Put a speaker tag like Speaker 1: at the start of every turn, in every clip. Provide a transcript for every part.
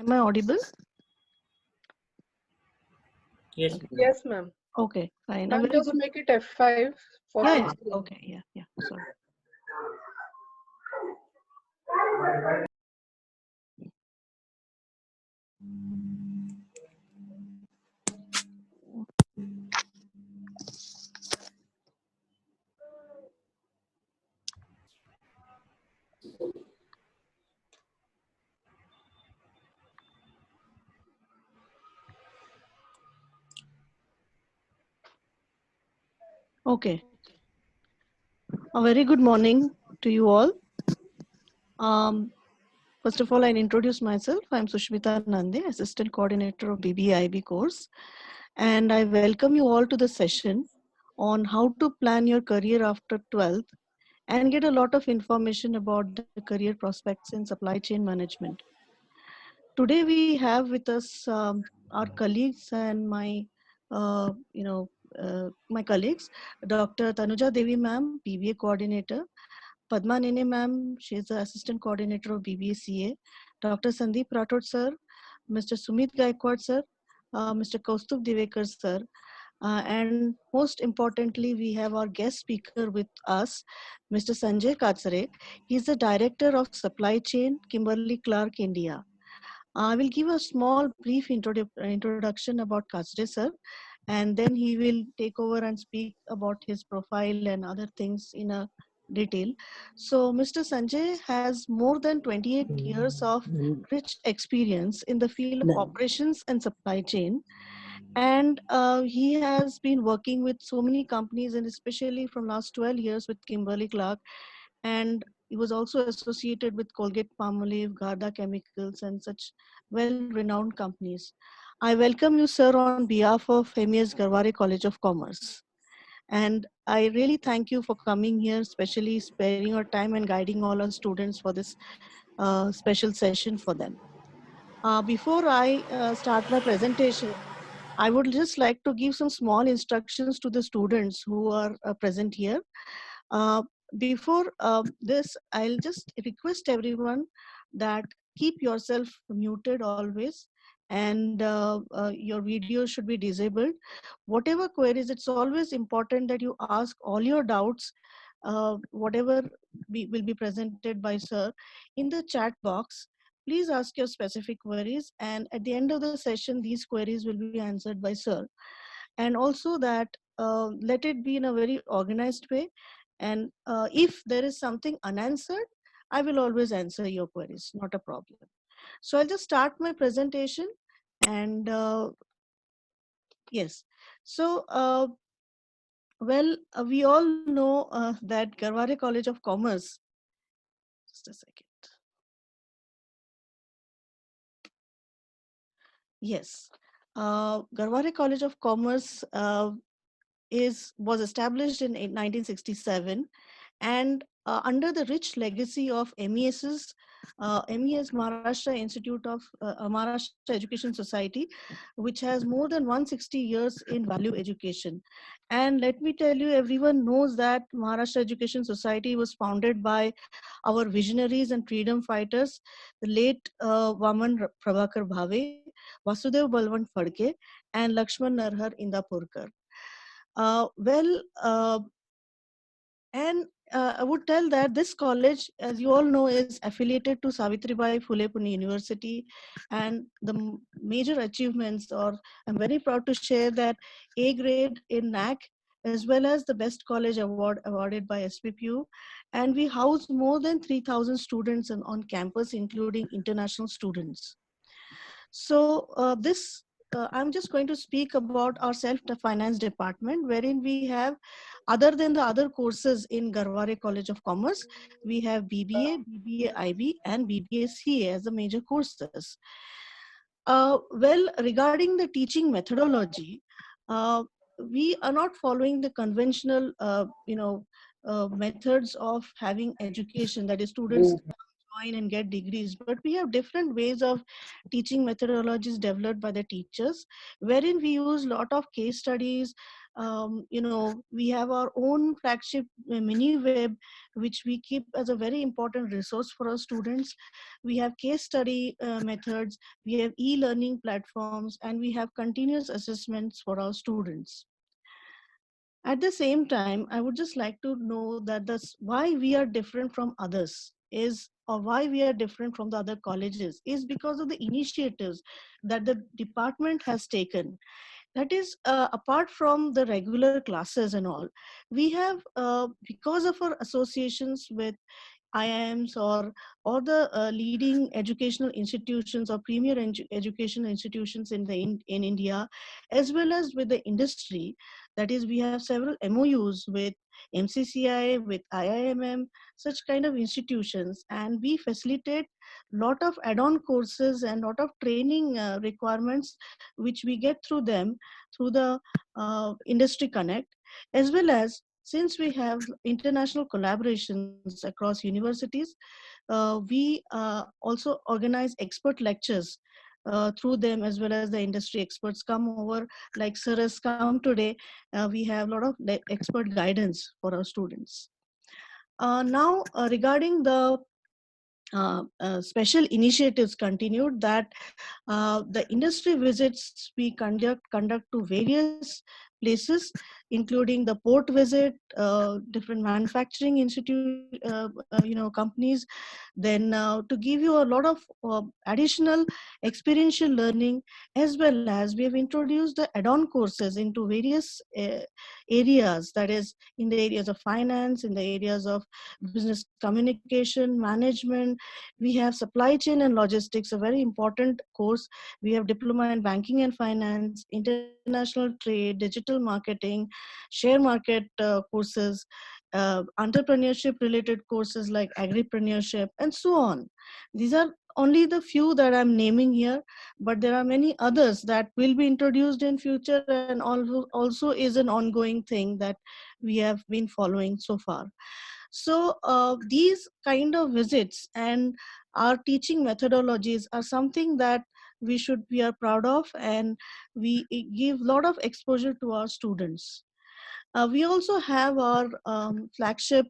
Speaker 1: Am I audible?
Speaker 2: Yes.
Speaker 3: Yes, ma'am.
Speaker 1: Okay, fine. A
Speaker 3: Ma'am,
Speaker 1: very
Speaker 3: just
Speaker 1: good.
Speaker 3: make it F5 for
Speaker 1: Yeah,
Speaker 3: full
Speaker 1: yeah.
Speaker 3: screen.
Speaker 1: Okay, yeah. Sorry. Okay. A very good morning to you all. First of all, I'll introduce myself. I'm Sushmita Nande, Assistant Coordinator of BBIB course. And I welcome you all to the session on how to plan your career after 12th and get a lot of information about the career prospects in supply chain management. Today we have with us our colleagues and my colleagues, Dr. Tanuja Devi ma'am, PBA coordinator, Padma Nene ma'am, she is the assistant coordinator of BBA-CA, Dr. Sandeep Rathod sir, Mr. Sumit Gaikwad sir, Mr. Kaustubh Divekar sir, and most importantly, we have our guest speaker with us, Mr. Sanjay Katsare. He is the director of supply chain, Kimberly Clark, India. I will give a small brief introduction about Katsare sir, and then he will take over and speak about his profile and other things in a detail. So Mr. Sanjay has more than 28 years of rich experience in the field of operations and supply chain. And he has been working with so many companies, and especially from last 12 years with Kimberly Clark. And he was also associated with Colgate Palmolive, Garda Chemicals, and such well-renowned companies. I welcome you, sir, on behalf of MES Garware College of Commerce. And I really thank you for coming here, especially sparing your time and guiding all our students for this special session for them. Before I start my presentation, I would just like to give some small instructions to the students who are present here. Uh, Before this, I'll just request everyone that keep yourself muted always, and your video should be disabled. Whatever queries, it's always important that you ask all your doubts, whatever will be presented by sir, in the chat box. Please ask your specific queries, and at the end of the session, these queries will be answered by sir. And also that let it be in a very organized way. And if there is something unanswered, I will always answer your queries, not a problem. So I'll just start my presentation. And yes, so we all know that Garware College of Commerce, just a second. Yes, Garware College of Commerce was established in 1967, and under the rich legacy of MES Maharashtra Institute of Maharashtra Education Society, which has more than 160 years in value education. And let me tell you, everyone knows that Maharashtra Education Society was founded by our visionaries and freedom fighters, the late Vaman Prabhakar Bhave, Vasudev Balwant Phadke, and Lakshman Narhar Indapurkar. Well, and I would tell that this college, as you all know, is affiliated to Savitribai Phule Pune University, and the major achievements, or I'm very proud to share that A grade in NAC, as well as the Best College Award awarded by SPPU, and we house more than 3,000 students on campus, including international students. So I'm just going to speak about our self-finance department, wherein we have, other than the other courses in Garware College of Commerce, we have BBA, BBA IB, and BBA CA as the major courses. Well, regarding the teaching methodology, we are not following the conventional, methods of having education, that is students join and get degrees, but we have different ways of teaching methodologies developed by the teachers, wherein we use a lot of case studies, We have our own flagship mini web, which we keep as a very important resource for our students. We have case study methods, we have e-learning platforms, and we have continuous assessments for our students. At the same time, I would just like to know that this why we are different from others is, or why we are different from the other colleges, is because of the initiatives that the department has taken. That is, apart from the regular classes and all, we have, because of our associations with IIMs or the leading educational institutions or premier educational institutions in India, as well as with the industry. That is, we have several MOUs with MCCI, with IIMM, such kind of institutions, and we facilitate lot of add-on courses and lot of training requirements which we get through them, through the Industry Connect, as well as since we have international collaborations across universities, we also organize expert lectures through them, as well as the industry experts come over, like sir has come today. We have a lot of expert guidance for our students. Now, regarding the special initiatives continued, that the industry visits we conduct to various places, including the port visit, different manufacturing institute, companies. Then to give you a lot of additional experiential learning, as well as we have introduced the add-on courses into various areas, that is in the areas of finance, in the areas of business communication, management. We have supply chain and logistics, a very important course. We have diploma in banking and finance, international trade, digital marketing, share market courses, entrepreneurship related courses like agripreneurship, and so on. These are only the few that I'm naming here, but there are many others that will be introduced in future, and also is an ongoing thing that we have been following so far. So these kind of visits and our teaching methodologies are something that we are proud of, and we give a lot of exposure to our students. We also have our flagship,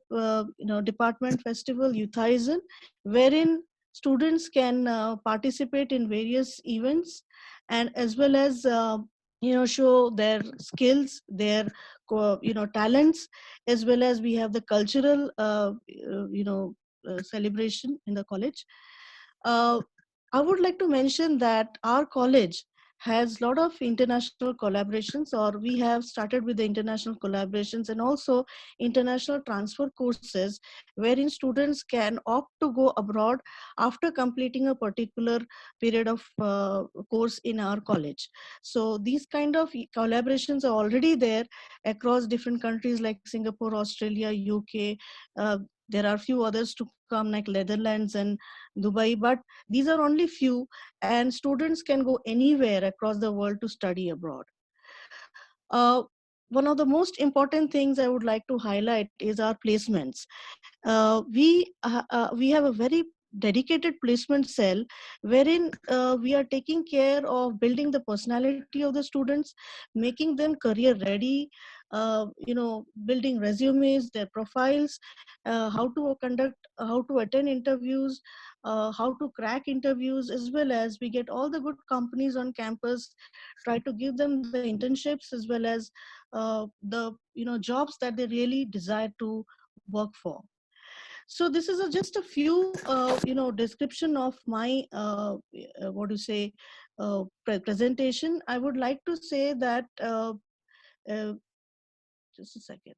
Speaker 1: department festival, Youthizon, wherein students can participate in various events, and as well as show their skills, their talents, as well as we have the cultural celebration in the college. uh, I would like to mention that our college has a lot of international collaborations, or we have started with the international collaborations and also international transfer courses, wherein students can opt to go abroad after completing a particular period of course in our college. So these kind of collaborations are already there across different countries like Singapore, Australia, UK. There are few others to come like Netherlands and Dubai, but these are only few, and students can go anywhere across the world to study abroad. Uh, One of the most important things I would like to highlight is our placements. We have a very dedicated placement cell, wherein we are taking care of building the personality of the students, making them career ready, building resumes, their profiles, how to attend interviews, how to crack interviews, as well as we get all the good companies on campus, try to give them the internships, as well as the jobs that they really desire to work for. So this is just a few description of my what do you say presentation. I would like to say that uh, just a second.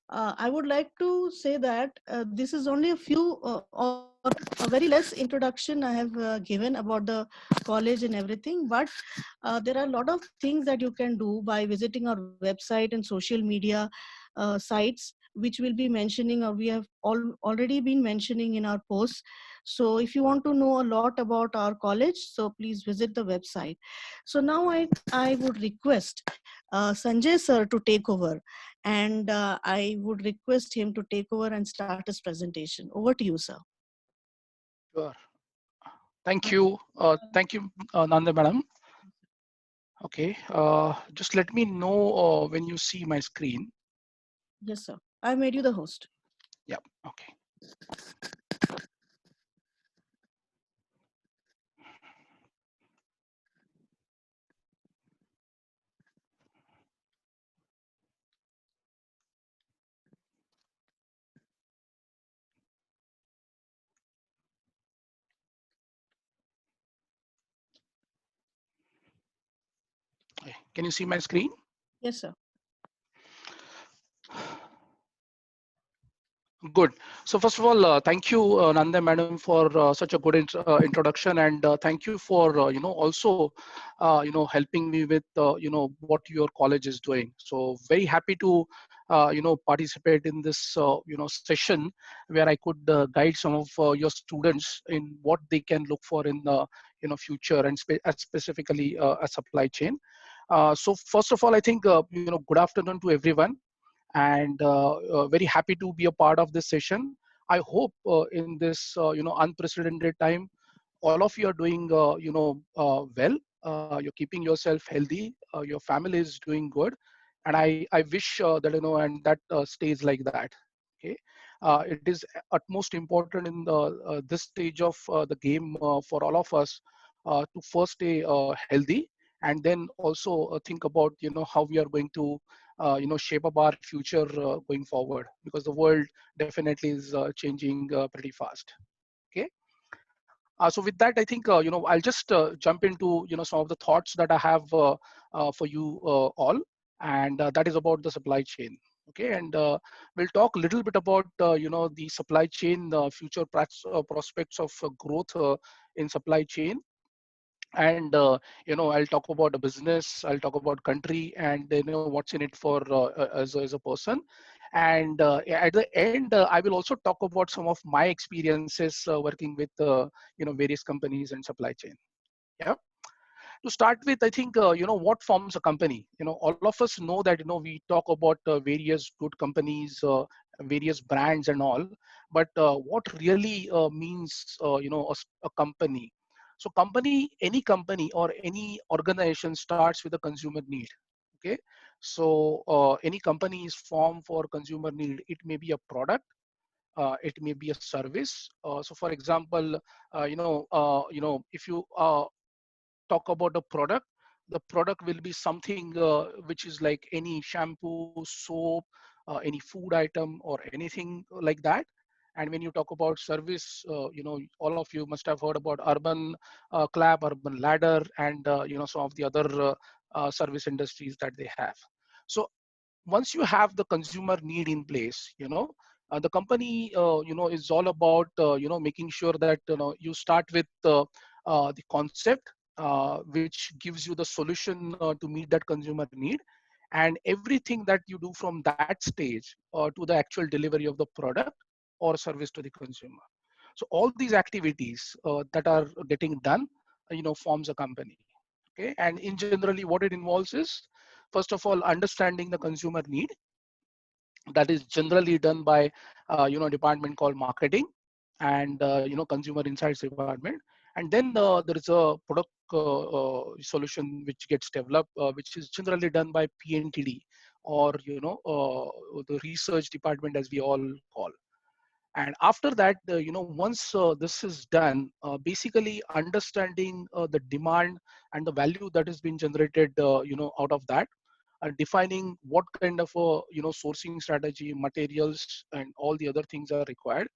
Speaker 1: I would like to say that this is only a few or a very less introduction I have given about the college and everything, but there are a lot of things that you can do by visiting our website and social media sites, which will be mentioning, or we have already been mentioning in our posts. So if you want to know a lot about our college, so please visit the website. So now I would request Sanjay sir to take over, and I would request him to take over and start his presentation. Over to you, sir.
Speaker 2: Sure. Thank you. Thank you, Nanda madam. Okay, just let me know when you see my screen.
Speaker 1: Yes, sir. I made you the host.
Speaker 2: Yeah, okay. Okay. Can you see my screen?
Speaker 1: Yes, sir.
Speaker 2: Good. So first of all, thank you, Nanda Madam, for such a good introduction, and thank you for also helping me with what your college is doing. So very happy to participate in this session where I could guide some of your students in what they can look for in the future, and specifically a supply chain. So first of all, I think good afternoon to everyone, and very happy to be a part of this session. I hope in this unprecedented time, all of you are doing well. You're keeping yourself healthy. Your family is doing good, and I wish that and that stays like that. Okay, it is utmost important in the this stage of the game for all of us to first stay healthy, and then also think about how we are going to shape up our future going forward, because the world definitely is changing pretty fast. Okay, so with that, I think I'll just jump into some of the thoughts that I have for you all, and that is about the supply chain. Okay, and we'll talk a little bit about the supply chain, future prospects of growth in supply chain, and I'll talk about a business, I'll talk about country, and what's in it for as a person. And at the end, I will also talk about some of my experiences working with various companies and supply chain. Yeah, to start with, I think what forms a company. All of us know that we talk about various good companies, various brands and all, but what really means a company. So company, any company or any organization starts with a consumer need. Okay, so any company is formed for consumer need. It may be a product, it may be a service. So for example, if you talk about a product, the product will be something which is like any shampoo, soap, any food item, or anything like that. And when you talk about service, all of you must have heard about Urban Clap, Urban Ladder, and some of the other service industries that they have. So once you have the consumer need in place, the company is all about making sure that you start with the concept, which gives you the solution to meet that consumer need, and everything that you do from that stage to the actual delivery of the product or service to the consumer. So all these activities that are getting done forms a company. Okay, and in generally what it involves is, first of all, understanding the consumer need. That is generally done by department called marketing, and consumer insights department. And then there is a product solution which gets developed, which is generally done by PNTD, or the research department, as we all call. And after that, once this is done, basically understanding the demand and the value that has been generated out of that, defining what kind of sourcing strategy, materials, and all the other things are required,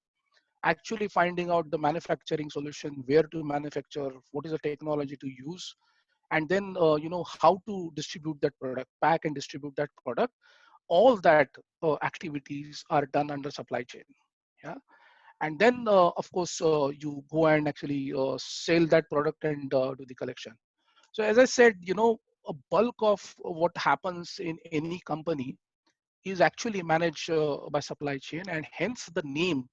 Speaker 2: actually finding out the manufacturing solution, where to manufacture, what is the technology to use, and then how to distribute that product, pack and distribute that product. All that activities are done under supply chain. Yeah, and then of course you go and actually sell that product and do the collection. So as I said, a bulk of what happens in any company is actually managed by supply chain, and hence the name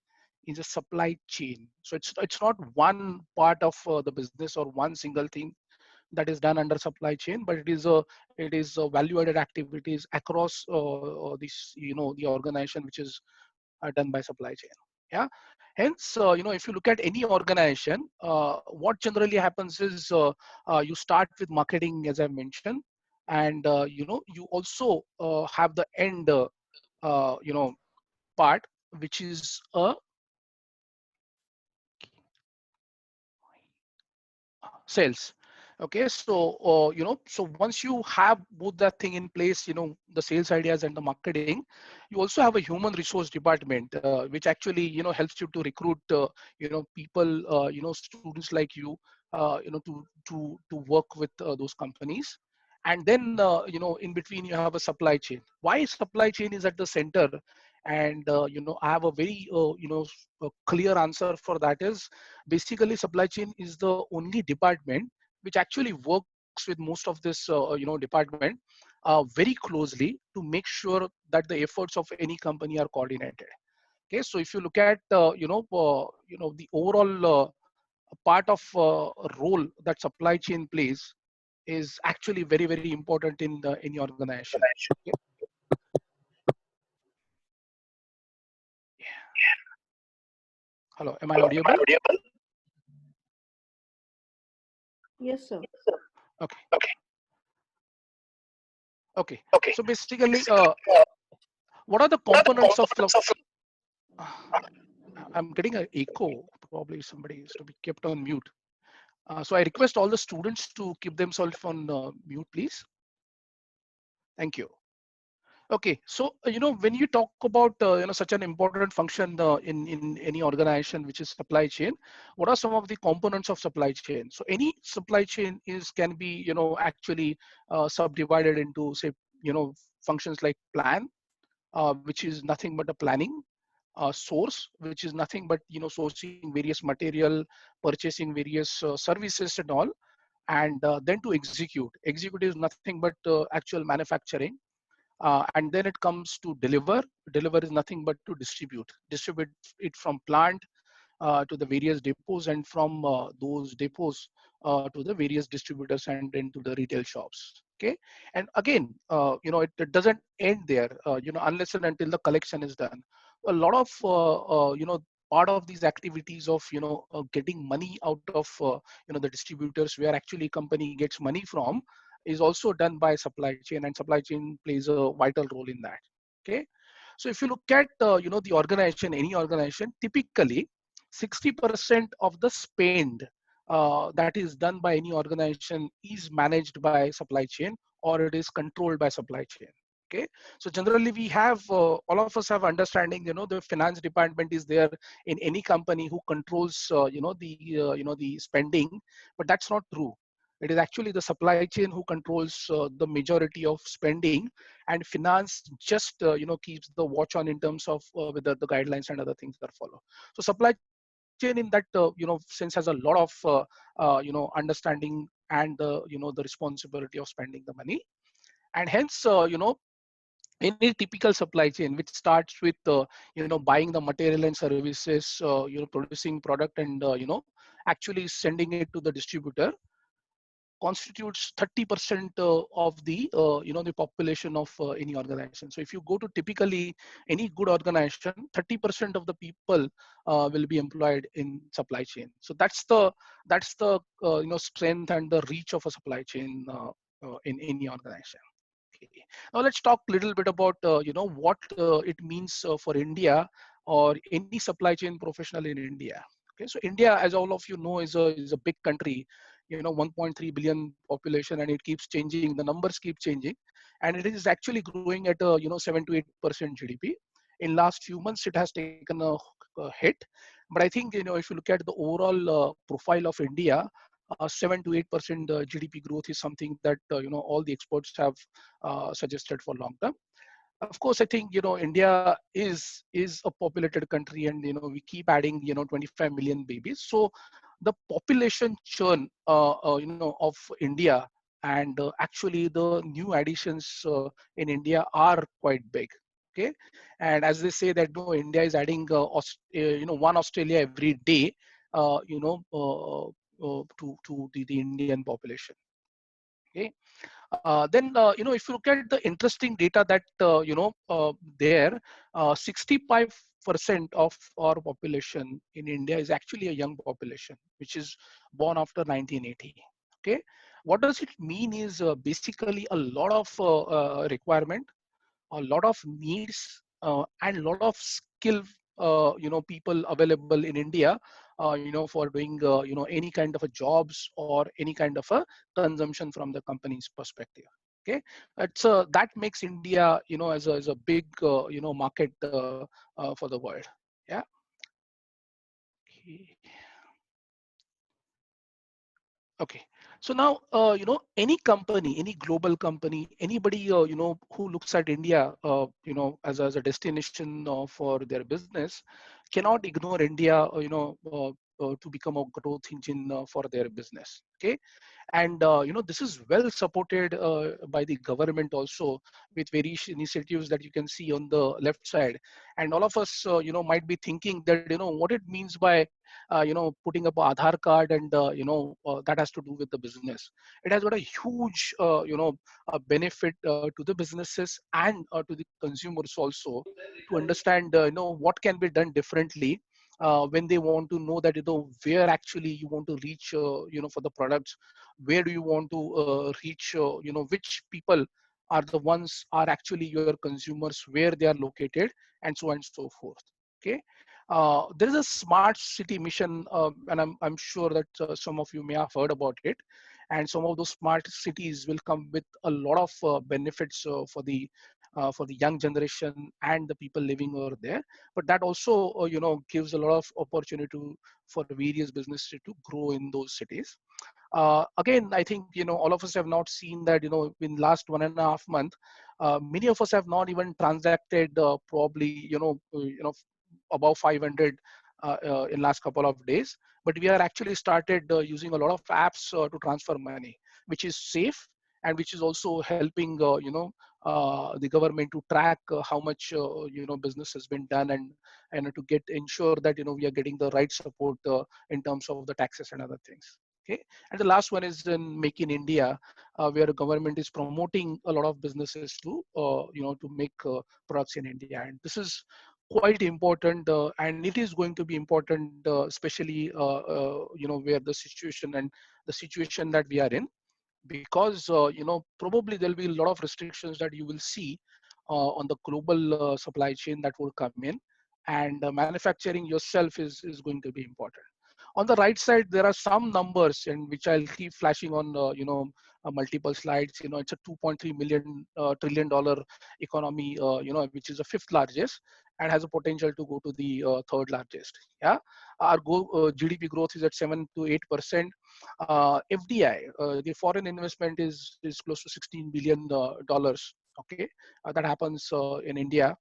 Speaker 2: is a supply chain. So it's not one part of the business or one single thing that is done under supply chain, but it is value added activities across this the organization, which is done by supply chain. Yeah. Hence, if you look at any organization, what generally happens is you start with marketing, as I mentioned, and you also have the end, part, which is a sales. Okay, so so once you have both that thing in place, the sales ideas and the marketing, you also have a human resource department, which actually helps you to recruit people, students like you, to work with those companies. And then in between you have a supply chain. Why supply chain is at the center? And I have a very a clear answer for that. Is basically supply chain is the only department which actually works with most of this department very closely to make sure that the efforts of any company are coordinated. Okay, so if you look at the overall part of role that supply chain plays is actually very, very important in any organization. Okay. Hello, am I audible?
Speaker 1: Yes, sir.
Speaker 2: Okay. Okay. So basically, what are the components of the? I'm getting an echo. Probably somebody is to be kept on mute. So I request all the students to keep themselves on mute, please. Thank you. Okay, so when you talk about such an important function in any organization, which is supply chain, what are some of the components of supply chain? So any supply chain can be actually subdivided into, say, functions like plan, which is nothing but a planning, source, which is nothing but sourcing various material, purchasing various services and all, and then to execute. Execute is nothing but actual manufacturing, and then it comes to deliver. Deliver is nothing but to distribute it from plant to the various depots, and from those depots to the various distributors and then to the retail shops. Okay, and again, it doesn't end there, unless and until the collection is done. A lot of part of these activities of getting money out of the distributors, where actually company gets money from, is also done by supply chain, and supply chain plays a vital role in that. Okay, so if you look at the organization, any organization, typically 60% of the spend that is done by any organization is managed by supply chain, or it is controlled by supply chain. Okay, so generally we have all of us have understanding, the finance department is there in any company who controls the spending, but that's not true. It is actually the supply chain who controls the majority of spending, and finance just keeps the watch on in terms of whether the guidelines and other things are followed. So supply chain in that sense has a lot of understanding, and the responsibility of spending the money. And hence any typical supply chain, which starts with buying the material and services, producing product, and actually sending it to the distributor, constitutes 30% of the population of any organization. So if you go to typically any good organization, 30% of the people will be employed in supply chain. So that's the strength and the reach of a supply chain in any organization. Okay. Now let's talk a little bit about what it means for India, or any supply chain professional in India. Okay, so India, as all of you know, is a big country, 1.3 billion population, and it keeps changing. The numbers keep changing, and it is actually growing at a 7 to 8% GDP. In last few months, it has taken a hit, but I think if you look at the overall profile of India, 7 to 8% GDP growth is something that all the experts have suggested for long term. Of course, I think India is a populated country, and we keep adding 25 million babies. So the population churn of India, and actually the new additions in India are quite big. Okay, and as they say that India is adding one Australia every day, to the Indian population. Okay, Then if you look at the interesting data that there, 65% of our population in India is actually a young population, which is born after 1980. Okay, what does it mean is basically a lot of requirement, a lot of needs, and a lot of skill, people available in India, for doing, any kind of a jobs or any kind of a consumption from the company's perspective. Okay, that makes India, as a big, market for the world. Yeah. Okay. Okay. So now, any company, any global company, anybody, who looks at India, as a destination for their business, cannot ignore India, to become a growth engine for their business. Okay. And this is well supported by the government also, with various initiatives that you can see on the left side. And all of us might be thinking that what it means by putting up a Aadhaar card, and that has to do with the business. It has got a huge benefit to the businesses and to the consumers also, to understand what can be done differently when they want to know that where actually you want to reach for the products, where do you want to reach, which people are the ones are actually your consumers, where they are located, and so on and so forth. Okay. There is a smart city mission, and I'm sure that some of you may have heard about it. And some of those smart cities will come with a lot of benefits for the young generation and the people living over there. But that also, gives a lot of opportunity for various businesses to grow in those cities. Again, I think all of us have not seen that in last 1.5 months, many of us have not even transacted probably above 500 in last couple of days. But we are actually started using a lot of apps to transfer money, which is safe, and which is also helping the government to track how much business has been done, and to get ensure that we are getting the right support in terms of the taxes and other things. Okay. And the last one is in Make in India, where the government is promoting a lot of businesses to make products in India. And this is quite important, and it is going to be important, especially where the situation that we are in, because probably there'll be a lot of restrictions that you will see on the global supply chain that will come in, and manufacturing yourself is going to be important. On the right side, there are some numbers, and which I'll keep flashing on multiple slides. It's a 2.3 million trillion dollar economy, which is the fifth largest, and has a potential to go to the third largest. Yeah, our GDP growth is at 7 to 8%. FDI, the foreign investment is close to $16 billion. Okay, that happens in India.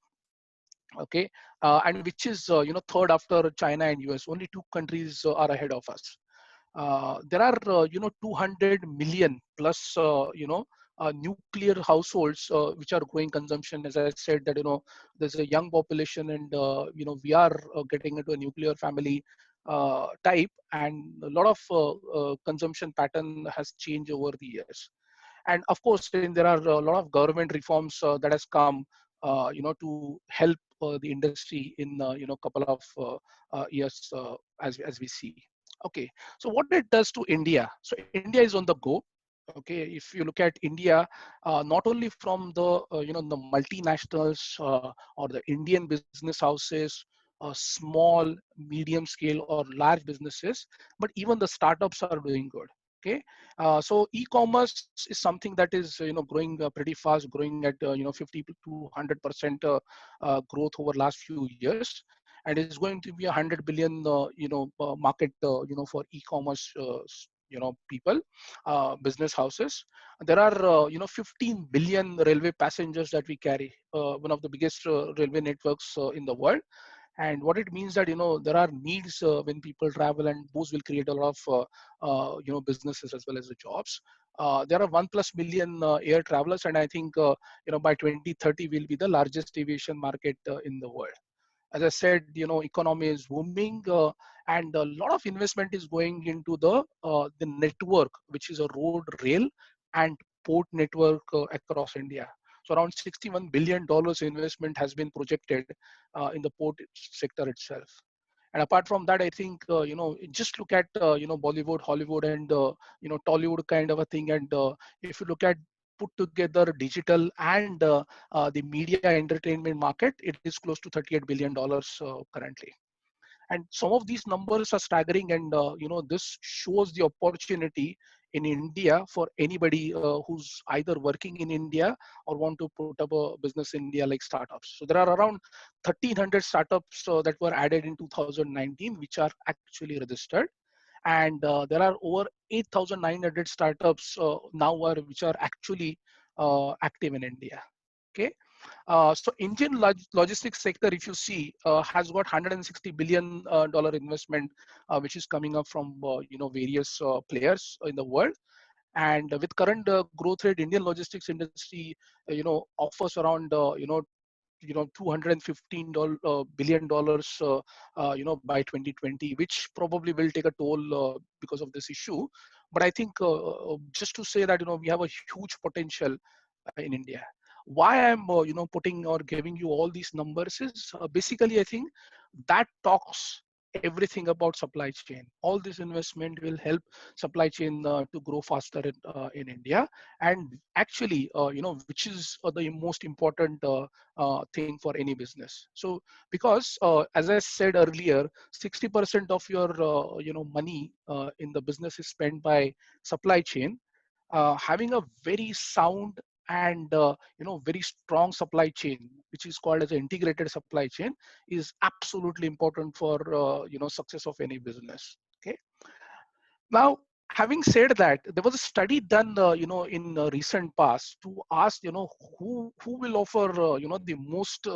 Speaker 2: Okay, and which is third after China and US. Only two countries are ahead of us. There are 200 million plus nuclear households which are growing consumption. As I said, that there's a young population, and we are getting into a nuclear family type, and a lot of consumption pattern has changed over the years. And of course, then there are a lot of government reforms that has come to help the industry in couple of years, as we see. Okay, so what it does to India? So India is on the go. Okay, if you look at India, not only from the the multinationals or the Indian business houses, small, medium scale, or large businesses, but even the startups are doing good. Okay, so e-commerce is something that is growing pretty fast, growing at 50 to 100% growth over last few years, and it's going to be 100 billion market for e-commerce people, business houses. There are 15 billion railway passengers that we carry, one of the biggest railway networks in the world. And what it means that there are needs when people travel, and those will create a lot of businesses as well as the jobs. There are 1+ million air travelers, and I think by 2030 will be the largest aviation market in the world. As I said, economy is booming, and a lot of investment is going into the network, which is a road, rail, and port network across India. So around $61 billion investment has been projected in the port sector itself. And apart from that, I think, just look at, Bollywood, Hollywood, and, Tollywood kind of a thing. And if you look at put together digital and the media entertainment market, it is close to $38 billion currently. And some of these numbers are staggering, and this shows the opportunity in India for anybody who's either working in India or want to put up a business in India, like startups. So there are around 1,300 startups that were added in 2019, which are actually registered, and there are over 8,900 startups now which are actually active in India. Okay. So Indian logistics sector, if you see, has got $160 billion investment, which is coming up from various players in the world. And with current growth rate, Indian logistics industry, offers around $215 billion by 2020, which probably will take a toll because of this issue. But I think just to say that we have a huge potential in India. Why I'm putting or giving you all these numbers is basically, I think that talks everything about supply chain. All this investment will help supply chain to grow faster in India, and actually which is the most important thing for any business. So because as I said earlier, 60% of your money in the business is spent by supply chain. Having a very sound and very strong supply chain, which is called as an integrated supply chain, is absolutely important for success of any business. Okay. Now, having said that, there was a study done in recent past to ask who will offer the most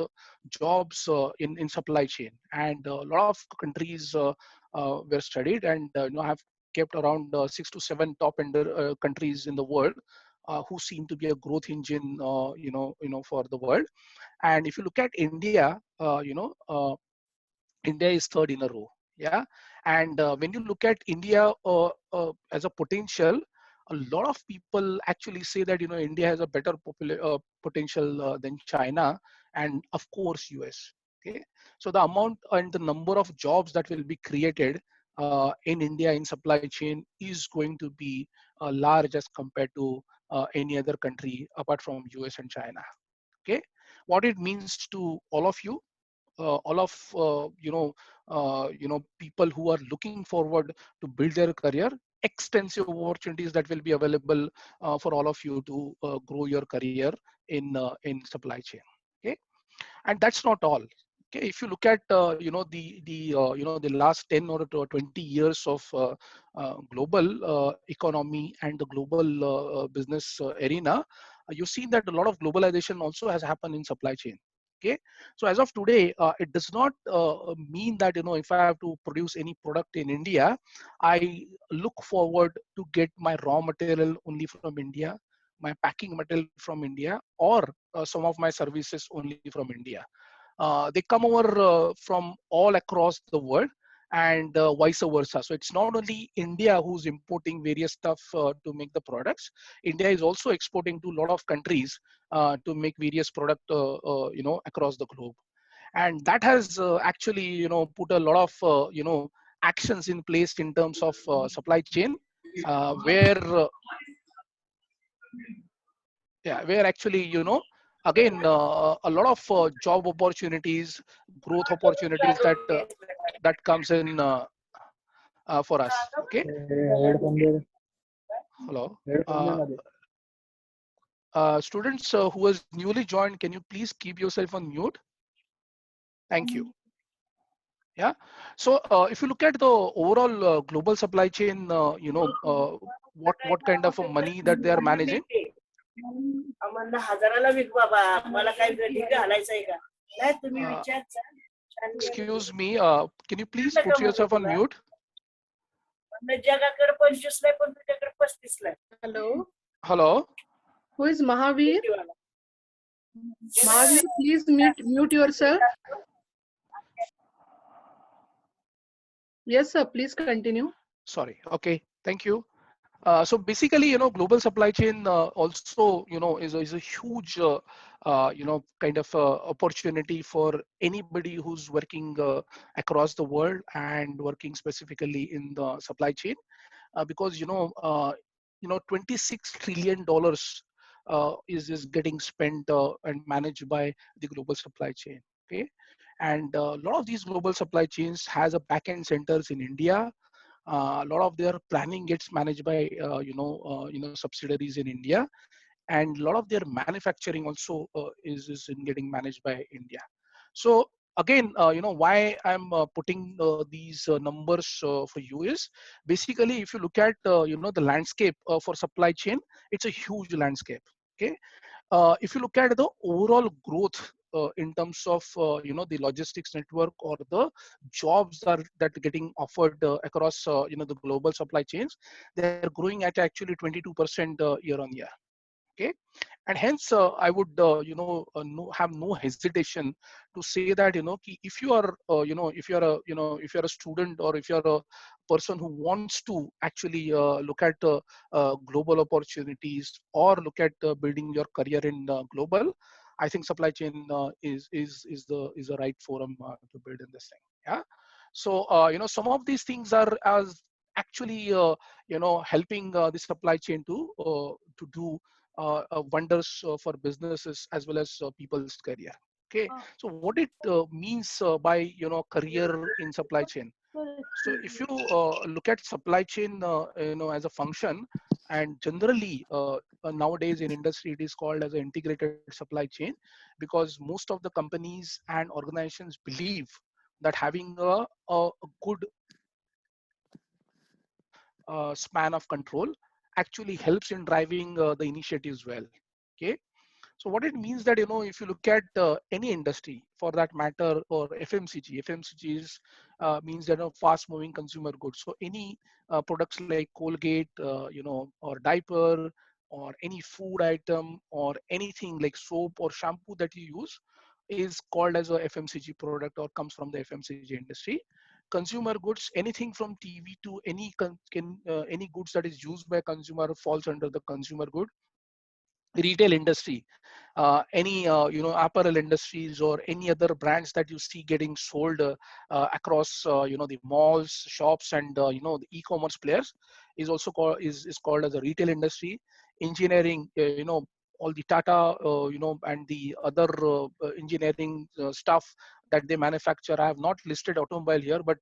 Speaker 2: jobs in supply chain, and a lot of countries were studied, and have kept around 6 to 7 top countries in the world who seem to be a growth engine for the world. And if you look at India, India is third in a row. Yeah. And when you look at India as a potential, a lot of people actually say that India has a better potential than China, and of course US. Okay. So the amount and the number of jobs that will be created in India in supply chain is going to be large as compared to any other country apart from US and China. Okay. What it means to all of you, all of people who are looking forward to build their career, extensive opportunities that will be available for all of you to grow your career in supply chain. Okay. And that's not all. Okay. If you look at the last 10 or 20 years of global economy and the global business arena, you've seen that a lot of globalization also has happened in supply chain. Okay. So as of today, it does not mean that if I have to produce any product in India, I look forward to get my raw material only from India, my packing material from India, or some of my services only from India. They come over from all across the world, and vice versa. So it's not only India who's importing various stuff to make the products. India is also exporting to a lot of countries to make various product across the globe. And that has actually put a lot of actions in place in terms of supply chain, where where actually again a lot of job opportunities, growth opportunities that comes in for us. Okay. Hello. Students who has newly joined, can you please keep yourself on mute? Thank you. Yeah. So if you look at the overall global supply chain, what kind of money that they are managing. Excuse me, can you please put yourself on mute?
Speaker 1: Hello.
Speaker 2: Hello.
Speaker 1: Who is Mahavir? Mahavir, please mute yourself. Yes, sir. Please continue.
Speaker 2: Sorry. Okay. Thank you. So basically, global supply chain also, is a huge, kind of opportunity for anybody who's working across the world and working specifically in the supply chain, because 26 trillion dollars is getting spent and managed by the global supply chain. Okay, and a lot of these global supply chains has a back-end centers in India. A lot of their planning gets managed by subsidiaries in India, and a lot of their manufacturing also is in getting managed by India. So again, why I'm putting these numbers for you is basically, if you look at the landscape for supply chain, it's a huge landscape. Okay, if you look at the overall growth in terms of the logistics network or the jobs that are getting offered across the global supply chains, they're growing at actually 22% year on year. Okay, and hence I would have no hesitation to say that if you are if you're a if you're a student, or if you're a person who wants to actually look at global opportunities, or look at building your career in global, I think supply chain is the right forum to build in this thing. Yeah, so some of these things are as actually helping the supply chain to do wonders for businesses as well as people's career. Okay, so what it means by career in supply chain. So if you look at supply chain as a function, and generally nowadays in industry it is called as an integrated supply chain, because most of the companies and organizations believe that having a good span of control actually helps in driving the initiatives well. Okay, so what it means that if you look at any industry for that matter, or FMCG is means that fast moving consumer goods. So any products like Colgate, or diaper, or any food item, or anything like soap or shampoo that you use is called as a FMCG product, or comes from the FMCG industry. Consumer goods, anything from TV to any goods that is used by consumer falls under the consumer good. Retail industry, any apparel industries, or any other brands that you see getting sold across the malls, shops, and the e-commerce players, is also is called as a retail industry. Engineering, all the Tata and the other engineering stuff that they manufacture. I have not listed automobile here, but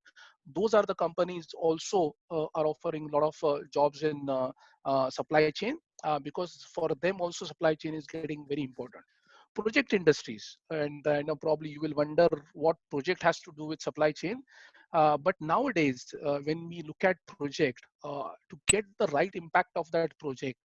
Speaker 2: those are the companies also are offering a lot of jobs in supply chain, because for them also supply chain is getting very important. Project industries, and I know probably you will wonder what project has to do with supply chain. But nowadays, when we look at project, to get the right impact of that project,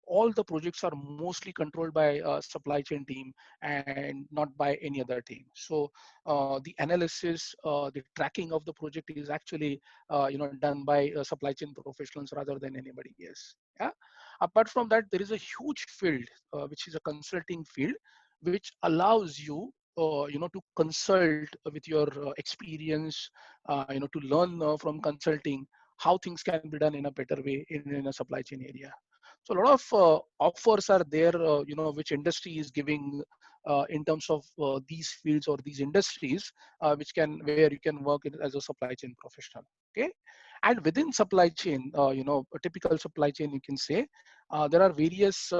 Speaker 2: all the projects are mostly controlled by supply chain team, and not by any other team. So the analysis, the tracking of the project is actually done by supply chain professionals rather than anybody else. Yeah. Apart from that, there is a huge field which is a consulting field, which allows you to consult with your experience, to learn from consulting how things can be done in a better way in a supply chain area. So a lot of offers are there, which industry is giving in terms of these fields or these industries, where you can work as a supply chain professional. Okay, and within supply chain, a typical supply chain, you can say there are various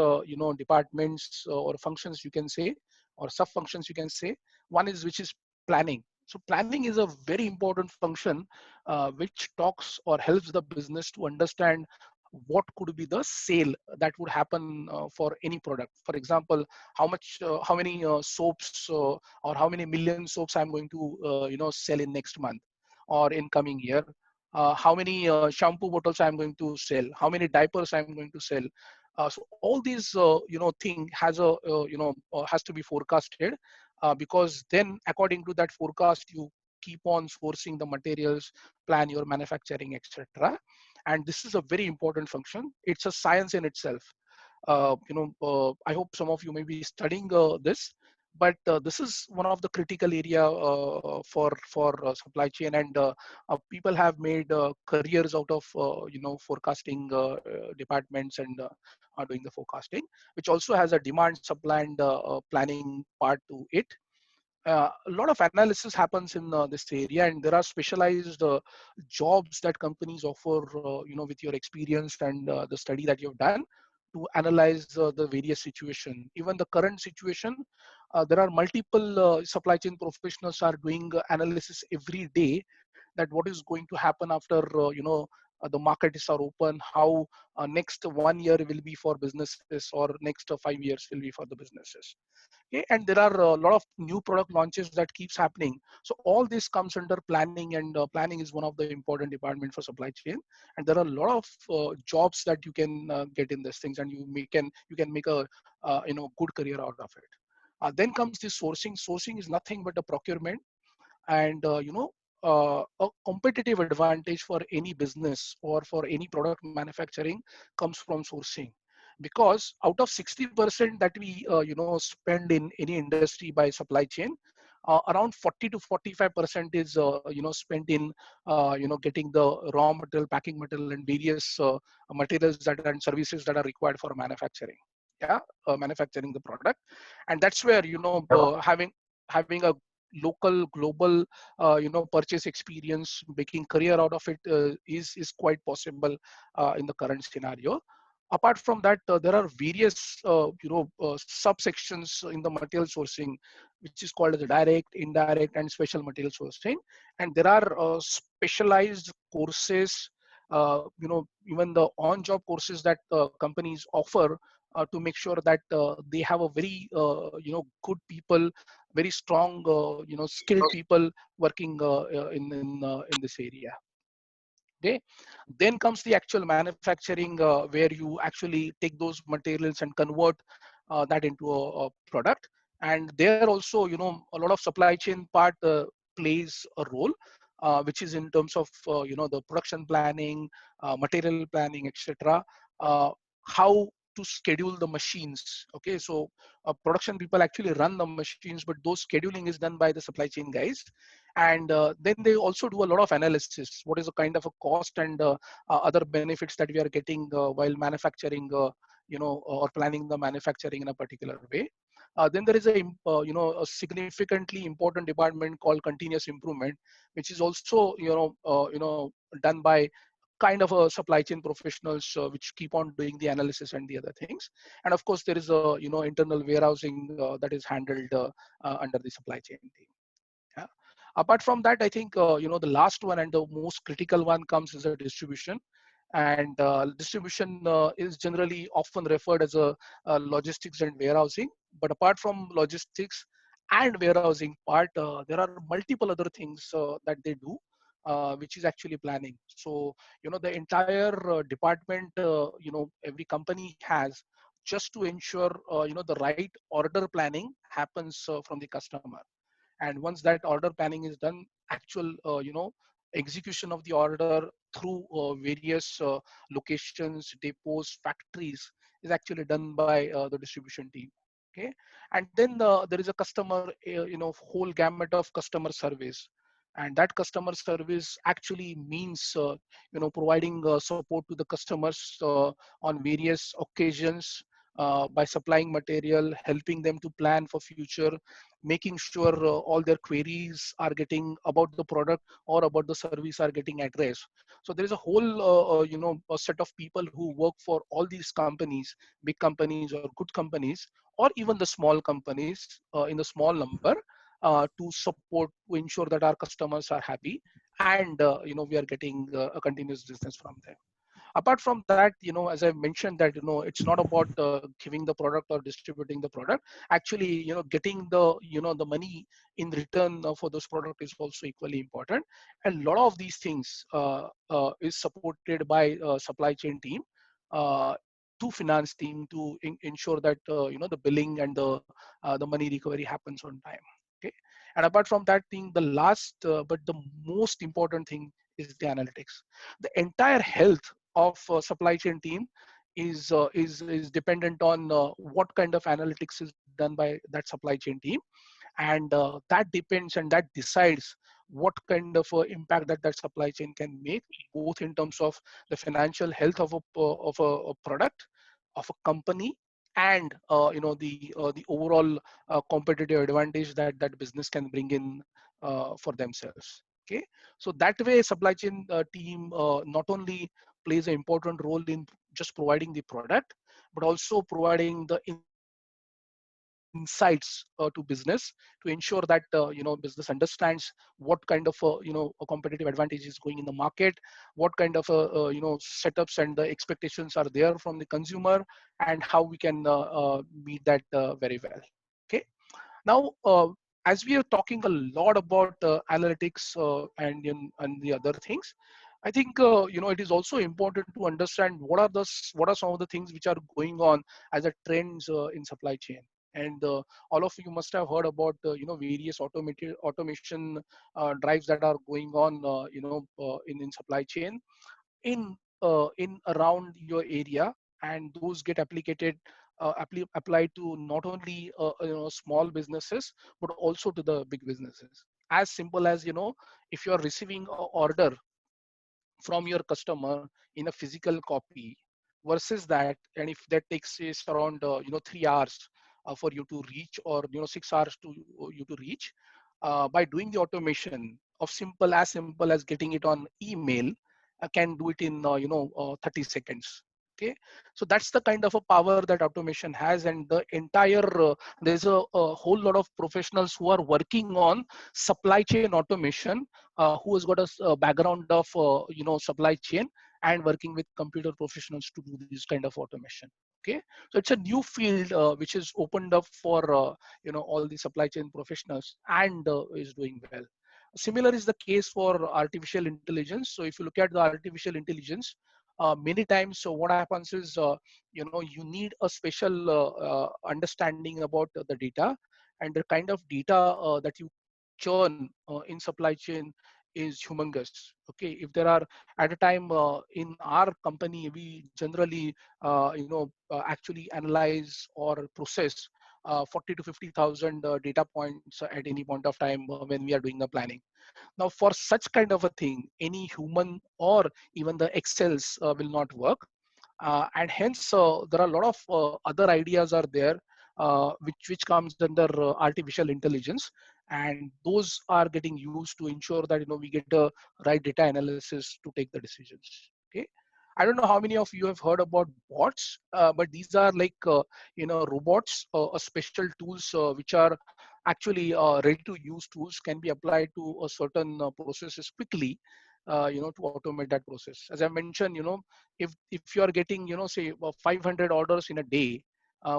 Speaker 2: departments or functions, you can say, or sub functions, you can say. One is which is planning. So planning is a very important function which talks or helps the business to understand what could be the sale that would happen for any product. For example, how many soaps or how many million soaps I'm going to sell in next month or in coming year. How many shampoo bottles I'm going to sell, how many diapers I'm going to sell. So all these thing has to be forecasted, because then according to that forecast you keep on sourcing the materials, plan your manufacturing, etc. And this is a very important function. It's a science in itself. I hope some of you may be studying this. But this is one of the critical area for supply chain, and people have made careers out of forecasting departments, and are doing the forecasting, which also has a demand supply and planning part to it. A lot of analysis happens in this area, and there are specialized jobs that companies offer, with your experience and the study that you've done, to analyze the various situation. Even the current situation, there are multiple supply chain professionals are doing analysis every day, that what is going to happen after the markets are open, how next 1 year will be for businesses, or next 5 years will be for the businesses. Okay, and there are a lot of new product launches that keeps happening. So all this comes under planning, and planning is one of the important department for supply chain. And there are a lot of jobs that you can get in these things, and you can make a good career out of it. Then comes the sourcing. Sourcing is nothing but a procurement, and a competitive advantage for any business or for any product manufacturing comes from sourcing. Because out of 60% that we spend in any industry by supply chain, around 40 to 45% is spent in getting the raw material, packing material, and various materials that and services that are required for manufacturing. Yeah, manufacturing the product. And that's where having a local global purchase experience, making career out of it, is quite possible in the current scenario. Apart from that, there are various subsections in the material sourcing, which is called as direct, indirect, and special material sourcing. And there are specialized courses, even the on-job courses that companies offer to make sure that they have a very good people, very strong skilled people working in this area. Okay, then comes the actual manufacturing, where you actually take those materials and convert that into a product. And there also, a lot of supply chain part plays a role, which is in terms of the production planning, material planning, etc. How to schedule the machines. Okay, so production people actually run the machines, but those scheduling is done by the supply chain guys. And then they also do a lot of analysis. What is the kind of a cost and other benefits that we are getting while manufacturing, or planning the manufacturing in a particular way. Then there is a significantly important department called continuous improvement, which is also done by kind of a supply chain professionals, which keep on doing the analysis and the other things. And of course, there is a internal warehousing that is handled under the supply chain team. Yeah. Apart from that, I think the last one and the most critical one comes as a distribution. And distribution is generally often referred as a logistics and warehousing. But apart from logistics and warehousing part, there are multiple other things that they do, which is actually planning. So the entire department, every company has, just to ensure the right order planning happens from the customer. And once that order planning is done, actual execution of the order through various locations, depots, factories, is actually done by the distribution team. Okay, and then there is a customer, whole gamut of customer service. And that customer service actually means providing support to the customers on various occasions, by supplying material, helping them to plan for future, making sure all their queries are getting about the product or about the service are getting addressed. So there is a whole a set of people who work for all these companies, big companies or good companies, or even the small companies in the small number, to support, to ensure that our customers are happy, and we are getting a continuous business from them. Apart from that, as I mentioned, that it's not about giving the product or distributing the product. Actually, getting the money in return for those product is also equally important. And a lot of these things is supported by supply chain team, uh, to finance team, to ensure that the billing and the money recovery happens on time. Okay. And apart from that thing, the last but the most important thing is the analytics. The entire health of supply chain team is dependent on what kind of analytics is done by that supply chain team, and that depends and that decides what kind of impact that supply chain can make, both in terms of the financial health of a product, of a company, and the overall competitive advantage that business can bring in for themselves. Okay, so that way supply chain team not only plays an important role in just providing the product, but also providing the insights to business to ensure that business understands what kind of a competitive advantage is going in the market, what kind of setups and the expectations are there from the consumer, and how we can meet that very well. Okay, now as we are talking a lot about analytics and the other things, I think it is also important to understand what are some of the things which are going on as a trends in supply chain. And all of you must have heard about various automated automation drives that are going on in supply chain in around your area, and those get applied to not only small businesses but also to the big businesses. As simple as if you are receiving an order from your customer in a physical copy versus that, and if that takes is around 3 hours for you to reach, or 6 hours to you to reach, by doing the automation of simple as getting it on email, can do it in 30 seconds. Okay, so that's the kind of a power that automation has. And the entire there's a whole lot of professionals who are working on supply chain automation, who has got a background of supply chain and working with computer professionals to do this kind of automation. Okay, so it's a new field which is opened up for all the supply chain professionals, and is doing well. Similar is the case for artificial intelligence. So if you look at the artificial intelligence, many times, so what happens is you need a special understanding about the data, and the kind of data that you churn in supply chain is humongous. Okay, if there are at a time in our company, we generally actually analyze or process 40 to 50,000 data points at any point of time when we are doing the planning. Now, for such kind of a thing, any human or even the Excels will not work, and hence there are a lot of other ideas are there, which comes under artificial intelligence, and those are getting used to ensure that we get the right data analysis to take the decisions. Okay, I don't know how many of you have heard about bots, but these are like robots, special tools which are actually ready to use tools, can be applied to a certain processes quickly, to automate that process. As I mentioned, if you are getting say 500 orders in a day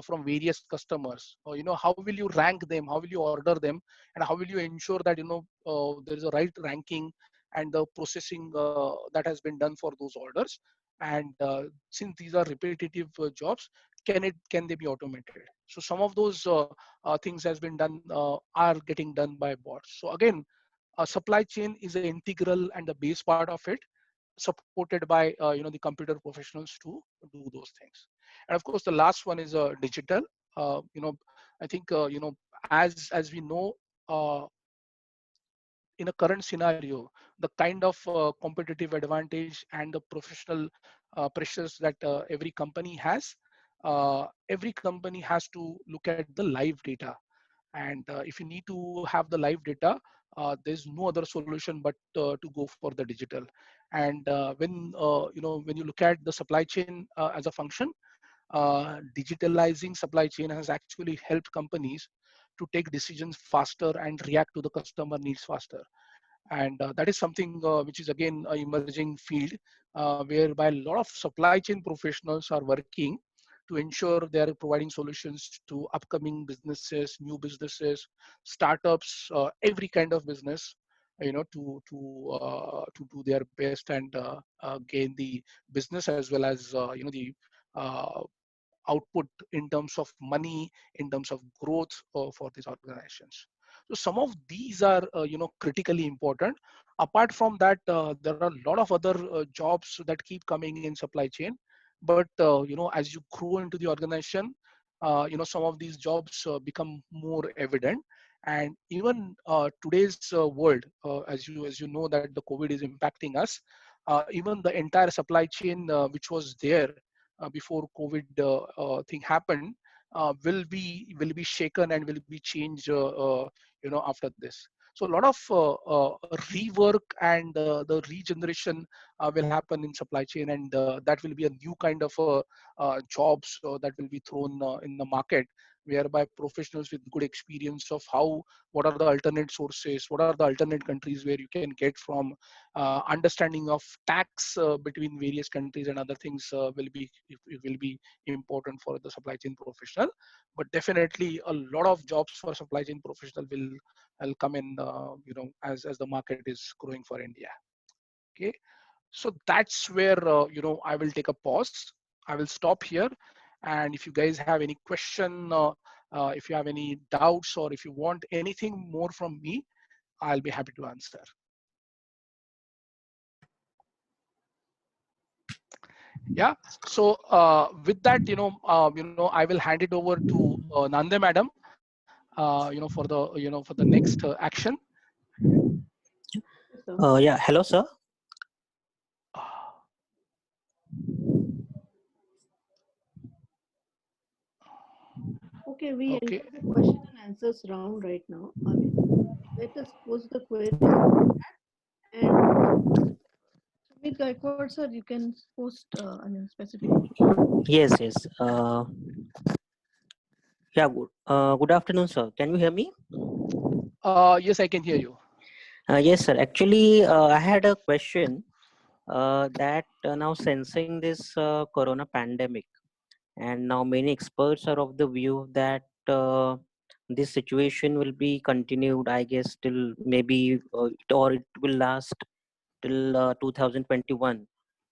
Speaker 2: from various customers, how will you rank them, how will you order them, and how will you ensure that there is a right ranking and the processing that has been done for those orders. And since these are repetitive jobs, can they be automated? So some of those things has been done, are getting done by bots. So again, supply chain is an integral and the base part of it, supported by the computer professionals to do those things. And of course, the last one is digital. I think as we know, in a current scenario, the kind of competitive advantage and the professional pressures that every company has, every company has to look at the live data. And if you need to have the live data, there's no other solution but to go for the digital. And when you look at the supply chain as a function, digitalizing supply chain has actually helped companies to take decisions faster and react to the customer needs faster. And that is something which is again an emerging field, whereby a lot of supply chain professionals are working to ensure they are providing solutions to upcoming businesses, new businesses, startups, every kind of business, to do their best and gain the business as well as the uh, output in terms of money, in terms of growth for these organizations. So some of these are critically important. Apart from that, there are a lot of other jobs that keep coming in supply chain. But as you grow into the organization, some of these jobs become more evident. And even today's world, as you know that the COVID is impacting us, even the entire supply chain which was there before COVID thing happened will be shaken and will be changed after this. So a lot of rework and the regeneration will happen in supply chain, and that will be a new kind of jobs that will be thrown in the market, whereby professionals with good experience of what are the alternate sources, what are the alternate countries where you can get from, understanding of tax between various countries and other things will be important for the supply chain professional. But definitely a lot of jobs for supply chain professional will come in, as the market is growing for India. Okay, so that's where I will take a pause. I will stop here, and if you guys have any question, if you have any doubts, or if you want anything more from me, I'll be happy to answer. Yeah. So with that, I will hand it over to Nande madam, for the next action.
Speaker 3: Yeah, hello, sir.
Speaker 1: Okay, we
Speaker 2: Okay.
Speaker 1: enter the question and answers round right now. Let us pose the queries and Sumit Gaikwad sir, you can post specific.
Speaker 3: Yes, yes. Yeah, good afternoon, sir. Can you hear me?
Speaker 2: Yes, I can hear you.
Speaker 3: Yes, sir. Actually, I had a question that now sensing this corona pandemic, and now many experts are of the view that this situation will be continued, I guess, till maybe or it will last till 2021.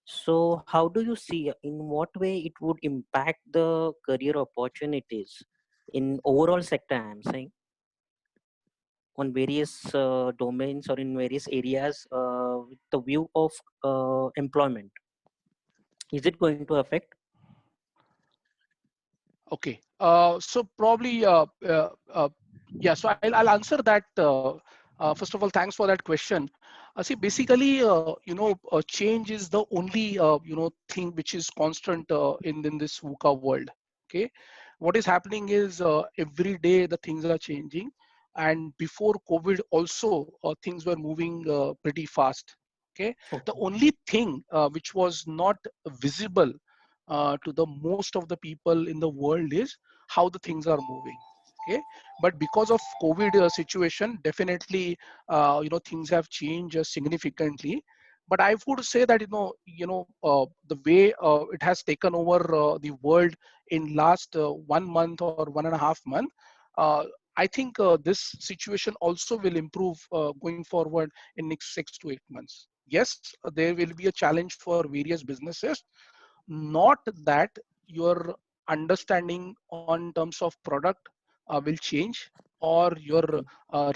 Speaker 3: So, how do you see, in what way it would impact the career opportunities in overall sector? I'm saying on various domains or in various areas with the view of employment. Is it going to affect?
Speaker 2: Okay. So probably, yeah. So I'll answer that. First of all, thanks for that question. See, basically, change is the only thing which is constant in this VUCA world. Okay, what is happening is every day the things are changing, and before COVID also things were moving pretty fast. Okay, the only thing which was not visible to the most of the people in the world is how the things are moving. Okay, but because of COVID situation, definitely things have changed significantly. But I would say that the way it has taken over the world in last 1 month or 1.5 months, uh, I think this situation also will improve going forward in next 6 to 8 months. Yes, there will be a challenge for various businesses, not that your understanding on terms of product will change, or your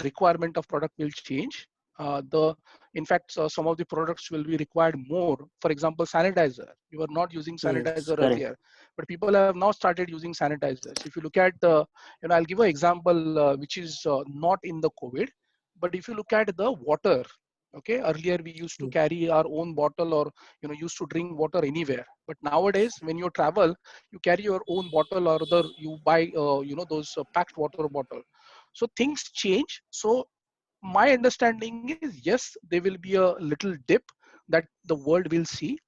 Speaker 2: requirement of product will change. The In fact, some of the products will be required more. For example, sanitizer. You were not using
Speaker 3: Yes,
Speaker 2: sanitizer
Speaker 3: correct.
Speaker 2: earlier, but people have now started using sanitizers. If you look at, I'll give an example which is not in the COVID, but if you look at the water. Okay, earlier we used to carry our own bottle, or used to drink water anywhere. But nowadays, when you travel, you carry your own bottle, or other you buy those packed water bottle. So things change. So my understanding is, yes, there will be a little dip that the world will see.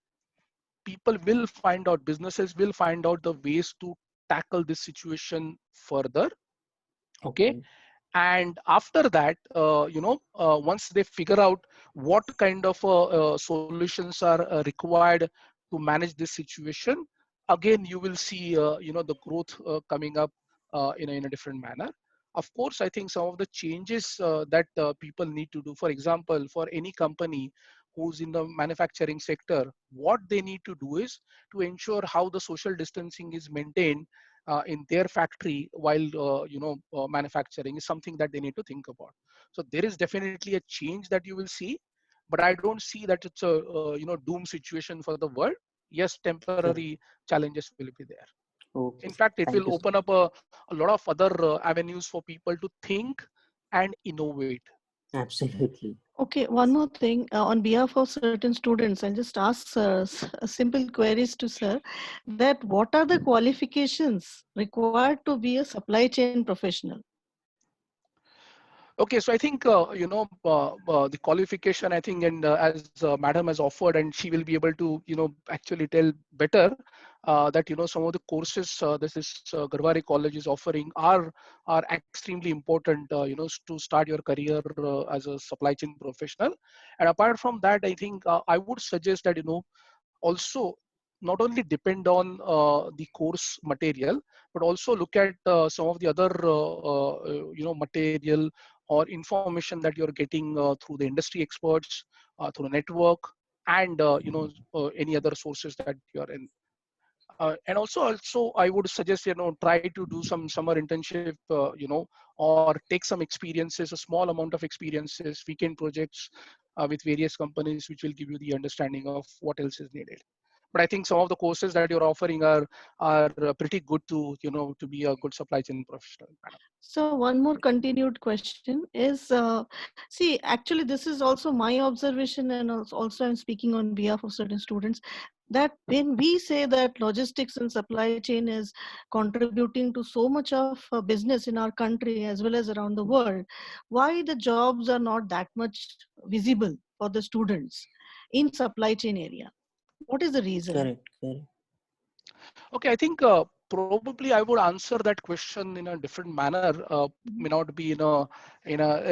Speaker 2: People will find out, businesses will find out the ways to tackle this situation further. Okay,
Speaker 3: Okay.
Speaker 2: and after that, once they figure out what kind of solutions are required to manage this situation, again you will see the growth coming up in a different manner. Of course, I think some of the changes that people need to do, for example, for any company who's in the manufacturing sector, what they need to do is to ensure how the social distancing is maintained in their factory while manufacturing, is something that they need to think about. So there is definitely a change that you will see, but I don't see that it's a doom situation for the world. Yes,
Speaker 3: Correct.
Speaker 2: temporary challenges will be there.
Speaker 3: Okay,
Speaker 2: In fact, it
Speaker 3: thank
Speaker 2: will
Speaker 3: you, sir.
Speaker 2: open up a lot of other avenues for people to think and innovate.
Speaker 3: Absolutely.
Speaker 1: Okay, one more thing. On behalf of certain students, I'll just ask simple queries to sir that what are the qualifications required to be a supply chain professional?
Speaker 2: Okay, so I think the qualification, I think, and as Madam has offered, and she will be able to actually tell better that some of the courses this Garware College is offering are extremely important to start your career as a supply chain professional. And apart from that, I think I would suggest that also not only depend on the course material, but also look at some of the other material or information that you're getting through the industry experts, through the network, and any other sources that you're in. And also I would suggest try to do some summer internship, or take some experiences, a small amount of experiences, weekend projects with various companies, which will give you the understanding of what else is needed. But I think some of the courses that you're offering are pretty good to to be a good supply chain professional, madam.
Speaker 1: So one more continued question is, see, actually this is also my observation, and also I'm speaking on behalf of certain students, that when we say that logistics and supply chain is contributing to so much of business in our country as well as around the world, why the jobs are not that much visible for the students in supply chain area? What is the reason?
Speaker 3: Correct, correct.
Speaker 2: Okay, I think probably I would answer that question in a different manner. May not be in a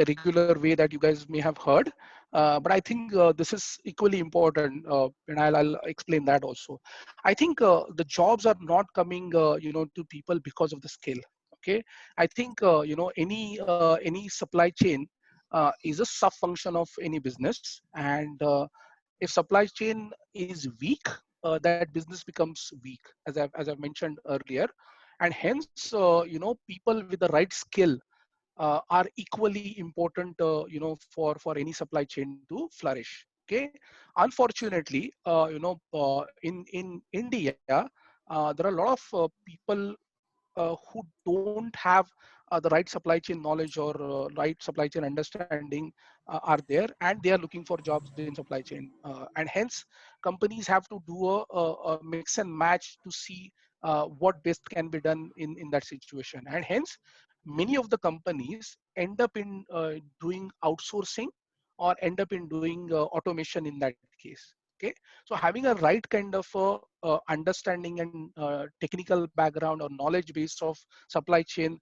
Speaker 2: regular way that you guys may have heard, but I think this is equally important, and I'll explain that also. I think the jobs are not coming, to people because of the skill. Okay, I think any supply chain is a sub function of any business, and if supply chain is weak, that business becomes weak, as I've mentioned earlier, and hence people with the right skill are equally important for any supply chain to flourish. Okay, unfortunately, in India, there are a lot of people who don't have the right supply chain knowledge or right supply chain understanding are there, and they are looking for jobs in supply chain, and hence companies have to do a mix and match to see what best can be done in that situation, and hence many of the companies end up in doing outsourcing or end up in doing automation in that case. Okay, so having a right kind of understanding and technical background or knowledge base of supply chain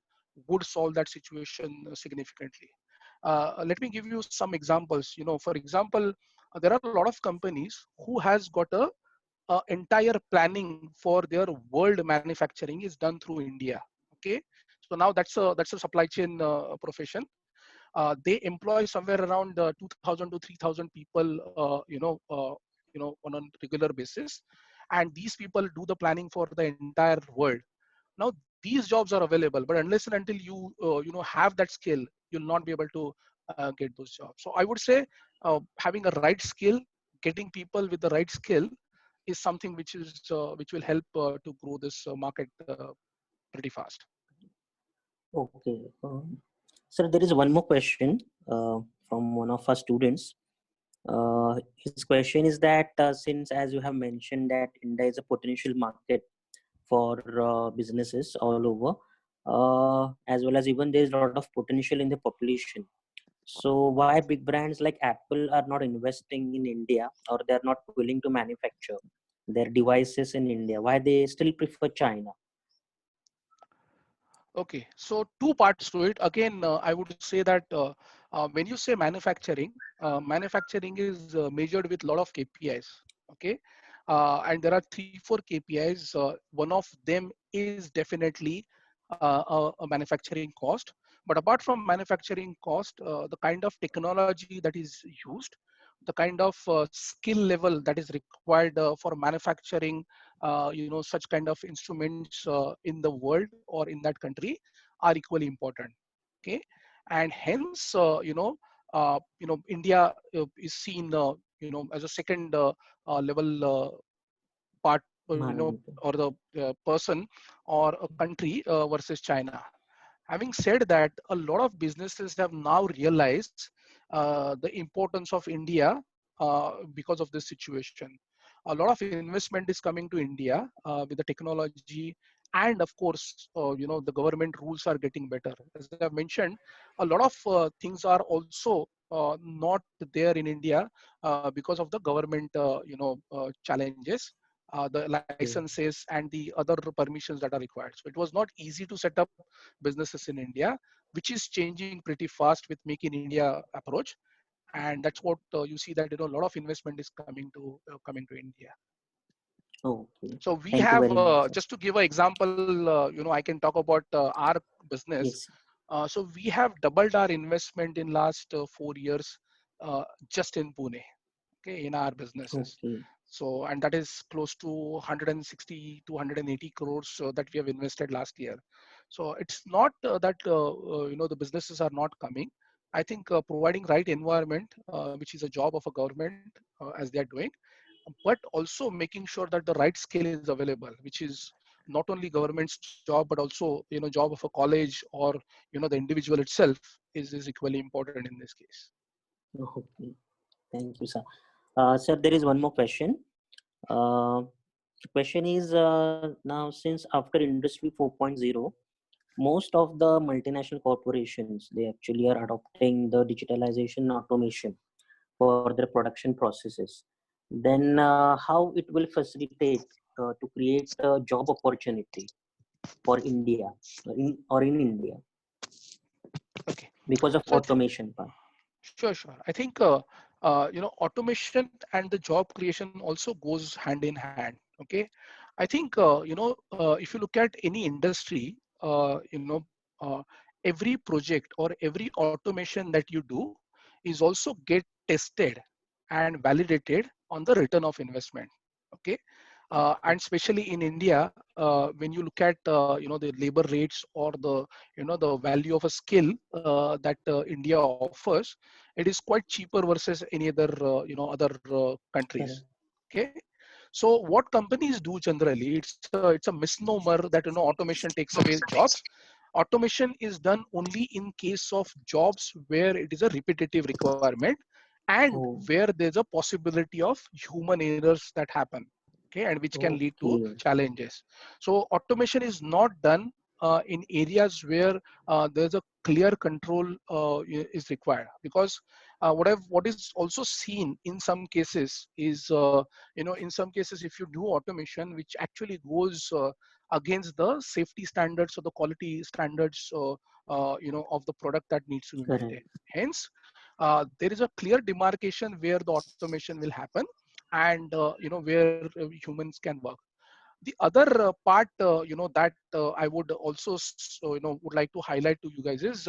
Speaker 2: would solve that situation significantly. Let me give you some examples. For example, there are a lot of companies who has got a entire planning for their world manufacturing is done through India. Okay, so now that's a supply chain profession. They employ somewhere around 2,000 to 3,000 people, on a regular basis, and these people do the planning for the entire world. Now these jobs are available, but unless and until you have that skill, you'll not be able to get those jobs. So I would say having a right skill, getting people with the right skill is something which will help to grow this market pretty fast.
Speaker 3: Okay. Sir, there is one more question from one of our students. His question is that since, as you have mentioned, that India is a potential market for businesses all over, as well as even there is a lot of potential in the population. So why big brands like Apple are not investing in India, or they are not willing to manufacture their devices in India? Why they still prefer China?
Speaker 2: Okay, so two parts to it. Again, I would say that when you say manufacturing, manufacturing is measured with a lot of KPIs. Okay, and there are 3, 4 KPIs. One of them is definitely a manufacturing cost. But apart from manufacturing cost, the kind of technology that is used, the kind of skill level that is required for manufacturing such kind of instruments in the world or in that country are equally important. Okay, and hence India is seen as a second level part
Speaker 3: Maharashtra.
Speaker 2: or the person or a country versus China. Having said that, a lot of businesses have now realized the importance of India because of this situation. A lot of investment is coming to India with the technology, and of course, the government rules are getting better. As I've mentioned, a lot of things are also not there in India because of the government, challenges. The
Speaker 3: Okay.
Speaker 2: licenses and the other permissions that are required. So it was not easy to set up businesses in India, which is changing pretty fast with Make in India approach, and that's what you see that a lot of investment is coming to India.
Speaker 3: Okay.
Speaker 2: So we
Speaker 3: Thank you
Speaker 2: have
Speaker 3: very much, sir.
Speaker 2: just to give an example, I can talk about our business.
Speaker 3: Yes.
Speaker 2: So we have doubled our investment in last 4 years just in Pune, okay, in our businesses.
Speaker 3: Okay.
Speaker 2: So, and that is close to 160 to 180 crores that we have invested last year. So it's not that the businesses are not coming. I think providing right environment, which is a job of a government as they are doing, but also making sure that the right skill is available, which is not only government's job but also job of a college or the individual itself is equally important in this case.
Speaker 3: Okay. Thank you, sir. Sir, there is one more question. The question is now, since after Industry 4.0, most of the multinational corporations, they actually are adopting the digitalization and automation for their production processes. Then how it will facilitate to create a job opportunity for India or in India
Speaker 2: Okay,
Speaker 3: because of
Speaker 2: so I think
Speaker 3: automation part.
Speaker 2: sure. I think automation and the job creation also goes hand in hand. Okay, I think if you look at any industry, uh, every project or every automation that you do is also get tested and validated on the return of investment. Okay, and especially in India, when you look at the labor rates or the value of a skill that India offers, it is quite cheaper versus any other other countries.
Speaker 3: Correct.
Speaker 2: Okay, so what companies do generally, it's a misnomer that automation takes away jobs. Automation is done only in case of jobs where it is a repetitive requirement and
Speaker 3: Oh,
Speaker 2: where there's a possibility of human errors that happen, okay, and which can lead to
Speaker 3: okay.
Speaker 2: challenges. So automation is not done in areas where there's a clear control is required, because what is also seen in some cases is in some cases, if you do automation which actually goes against the safety standards or the quality standards of the product that needs to be
Speaker 3: Correct.
Speaker 2: maintained. Hence there is a clear demarcation where the automation will happen, and where humans can work. The other part that I would also would like to highlight to you guys is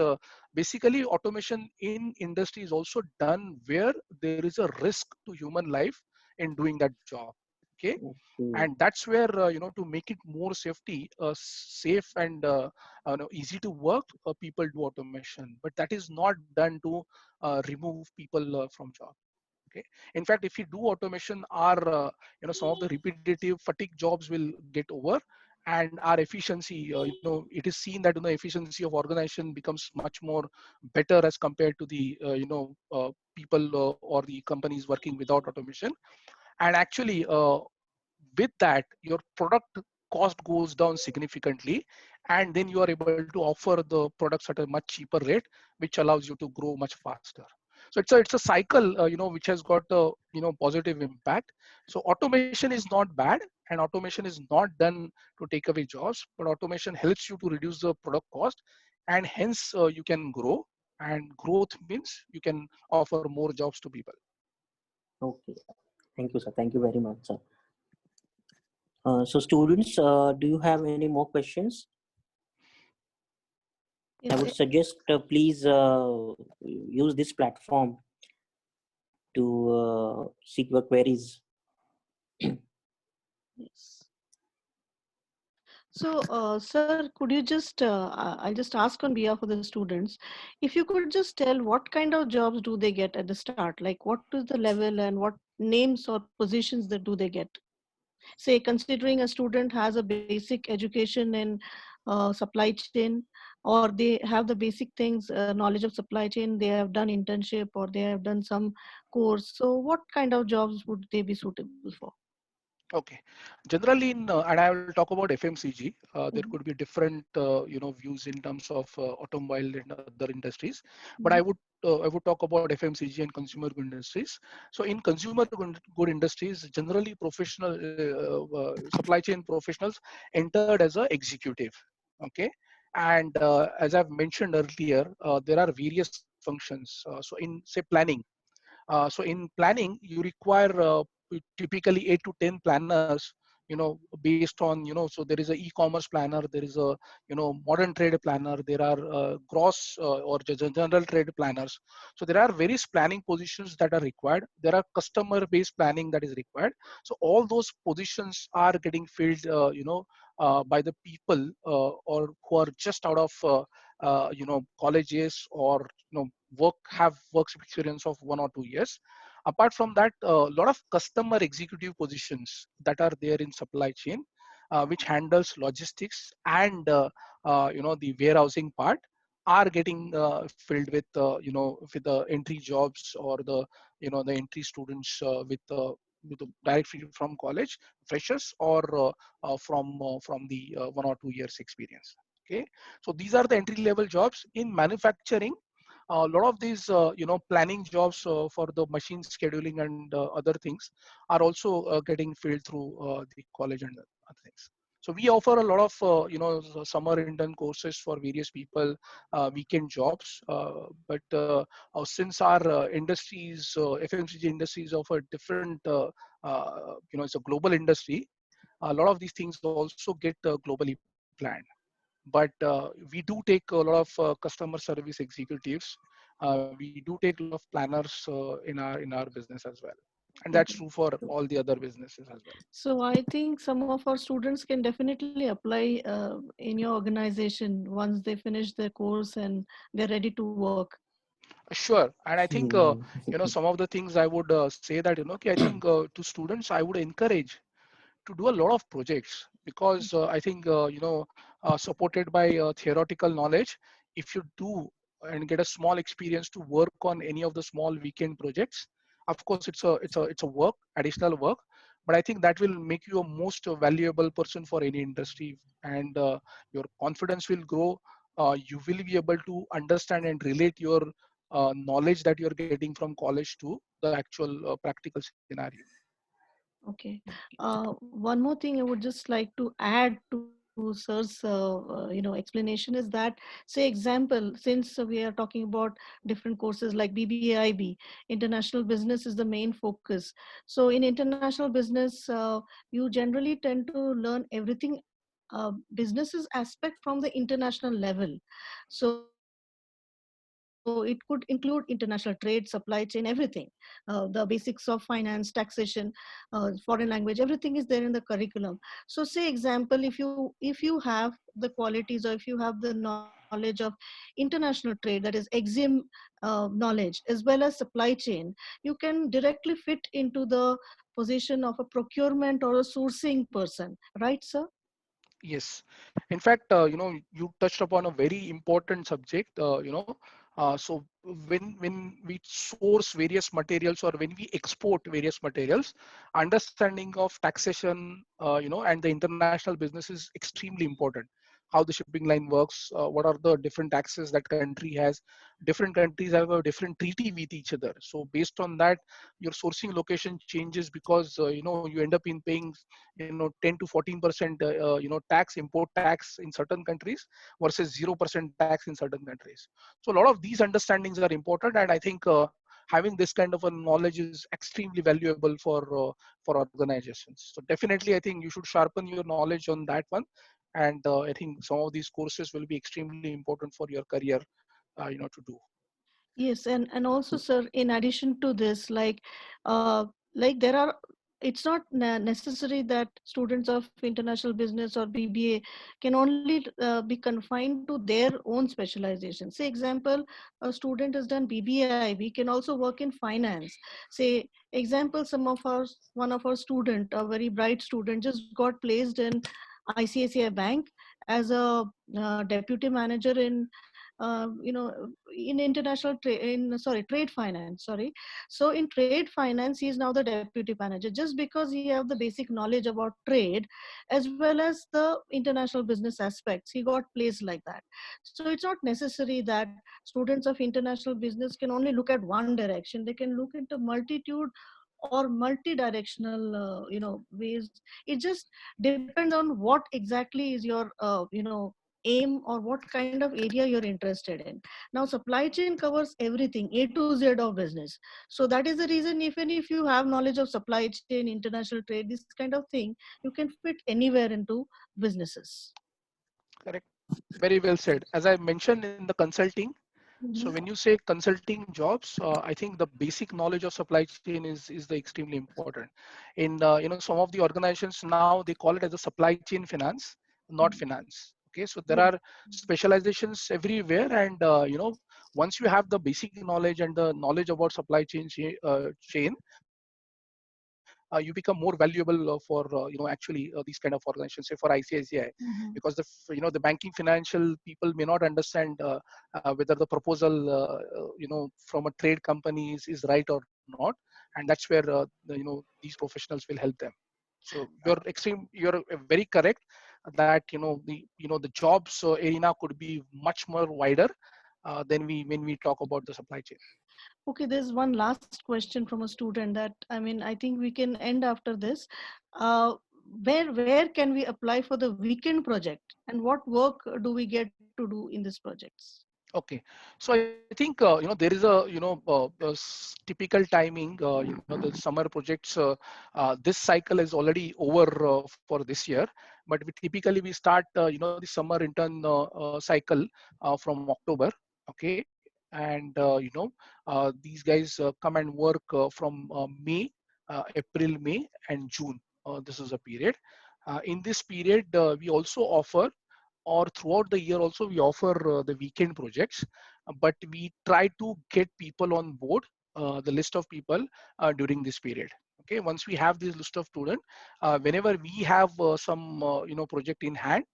Speaker 2: basically automation in industry is also done where there is a risk to human life in doing that job. Okay,
Speaker 3: Okay.
Speaker 2: and that's where to make it more safe and easy to work, people do automation, but that is not done to remove people from job. Okay, in fact, if we do automation, our some of the repetitive fatigue jobs will get over, and our efficiency, it is seen that efficiency of organization becomes much more better as compared to the people or the companies working without automation. And actually with that, your product cost goes down significantly, and then you are able to offer the products at a much cheaper rate, which allows you to grow much faster. So it's a cycle which has got a positive impact. So automation is not bad, and automation is not done to take away jobs, but automation helps you to reduce the product cost, and hence you can grow, and growth means you can offer more jobs to people.
Speaker 3: Okay. Thank you, sir. Thank you very much, sir. So students, do you have any more questions? I
Speaker 1: Yes,
Speaker 3: would suggest please use this platform to seek your queries.
Speaker 1: yes. So, sir, could you just, I'll just ask on behalf of the students, if you could just tell what kind of jobs do they get at the start? Like what is the level and what names or positions that do they get? Say, considering a student has a basic education in supply chain, or they have the basic things, knowledge of supply chain, they have done internship or they have done some course. So what kind of jobs would they be suitable for?
Speaker 2: Okay. Generally, and I will talk about FMCG. There
Speaker 1: Mhm.
Speaker 2: could be different, views in terms of automobile and other industries. But
Speaker 1: Mhm.
Speaker 2: I would talk about FMCG and consumer good industries. So in consumer good industries, generally supply chain professionals entered as a executive. Okay. And as I've mentioned earlier, there are various functions. So in say planning, so in planning, you require typically 8 to 10 planners, based on, so there is a e-commerce planner, there is a, modern trade planner, there are gross or general trade planners. So there are various planning positions that are required. There are customer-based planning that is required. So all those positions are getting filled, by the people or who are just out of, colleges or, have work experience of 1 or 2 years. Apart from that, a lot of customer executive positions that are there in supply chain, which handles logistics and the warehousing part, are getting filled with with the entry jobs or the the entry students with the directly from college freshers or from the 1 or 2 years experience. Okay, so these are the entry level jobs in manufacturing. A lot of these planning jobs for the machine scheduling and other things are also getting filled through the college and other things. So we offer a lot of summer intern courses for various people, weekend jobs, but since our industries, FMCG industries, offer different it's a global industry. A lot of these things also get globally planned, but we do take a lot of customer service executives. We do take a lot of planners in our business as well, and that's true
Speaker 1: Okay.
Speaker 2: for all the other businesses as well.
Speaker 1: So I think some of our students can definitely apply in your organization once they finish their course and they're ready to work.
Speaker 2: Sure, and I think
Speaker 3: Hmm.
Speaker 2: some of the things I would say that okay, I think to students I would encourage to do a lot of projects, because I think supported by theoretical knowledge, if you do and get a small experience to work on any of the small weekend projects, of course it's a work, additional work, but I think that will make you a most valuable person for any industry, and your confidence will grow. You will be able to understand and relate your knowledge that you're getting from college to the actual practical scenario.
Speaker 1: Okay. One more thing I would just like to add to sir's explanation is that, say example, since we are talking about different courses like BBAIB, international business is the main focus. So in international business, you generally tend to learn everything, businesses aspect from the international level. So it could include international trade, supply chain, everything, the basics of finance, taxation, foreign language, everything is there in the curriculum. So say example, if you have the qualities or if you have the knowledge of international trade, that is exim knowledge, as well as supply chain, you can directly fit into the position of a procurement or a sourcing person, right, sir?
Speaker 2: Yes, in fact, you touched upon a very important subject. So when we source various materials or when we export various materials, understanding of taxation, and the international business is extremely important. How the shipping line works, what are the different taxes that country has. Different countries have a different treaty with each other. So based on that, your sourcing location changes, because you end up in paying 10 to 14% tax, import tax in certain countries versus 0% tax in certain countries. So a lot of these understandings are important, and I think having this kind of a knowledge is extremely valuable for organizations. So definitely I think you should sharpen your knowledge on that one, and I think some of these courses will be extremely important for your career to do.
Speaker 1: Yes, and also, sir, in addition to this, like there are it's not necessary that students of international business or BBA can only be confined to their own specialization. Say example, a student has done BBI, we can also work in finance. Say example, one of our student, a very bright student, just got placed in ICICI Bank as a deputy manager in in international trade, in sorry, trade finance, sorry. So in trade finance, he is now the deputy manager just because he have the basic knowledge about trade as well as the international business aspects. He got placed like that. So it's not necessary that students of international business can only look at one direction. They can look into multitude or multi-directional ways. It just depends on what exactly is your aim or what kind of area you're interested in. Now supply chain covers everything, A to Z of business. So that is the reason, even if you have knowledge of supply chain, international trade, this kind of thing, you can fit anywhere into businesses.
Speaker 2: Correct. Very well said. As I mentioned in the consulting, so when you say consulting jobs, I think the basic knowledge of supply chain is the extremely important. In some of the organizations now they call it as a supply chain finance, not finance. Okay, so there
Speaker 1: Yeah.
Speaker 2: are specializations everywhere, and once you have the basic knowledge and the knowledge about supply chain, you become more valuable for actually these kind of organizations. Say for ICICI, because
Speaker 1: Mhm.
Speaker 2: the banking financial people may not understand whether the proposal from a trade company is right or not, and that's where these professionals will help them. So you're very correct that the jobs arena could be much more wider than we when we talk about the supply chain.
Speaker 1: Okay, there's one last question from a student that, I mean, I think we can end after this. Uh, where can we apply for the weekend project, and what work do we get to do in these projects?
Speaker 2: Okay, so I think there is a typical timing. The summer projects. This cycle is already over for this year, but we start the summer intern cycle from October. Okay, and these guys come and work from May, April, May, and June. This is a period. In this period, we also offer, or throughout the year also we offer the weekend projects, but we try to get people on board, the list of people during this period. Okay, once we have this list of students, whenever we have some project in hand,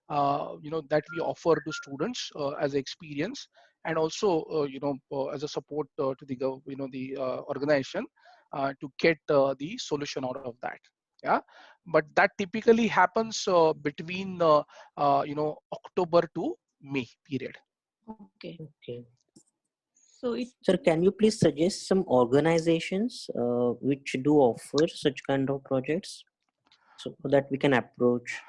Speaker 2: that we offer to students as experience, and also as a support to the organization to get the solution out of that. Yeah, but that typically happens between October to May period.
Speaker 1: Okay.
Speaker 3: Okay.
Speaker 1: So it,
Speaker 3: Sir, can you please suggest some organizations which do offer such kind of projects so that we can approach?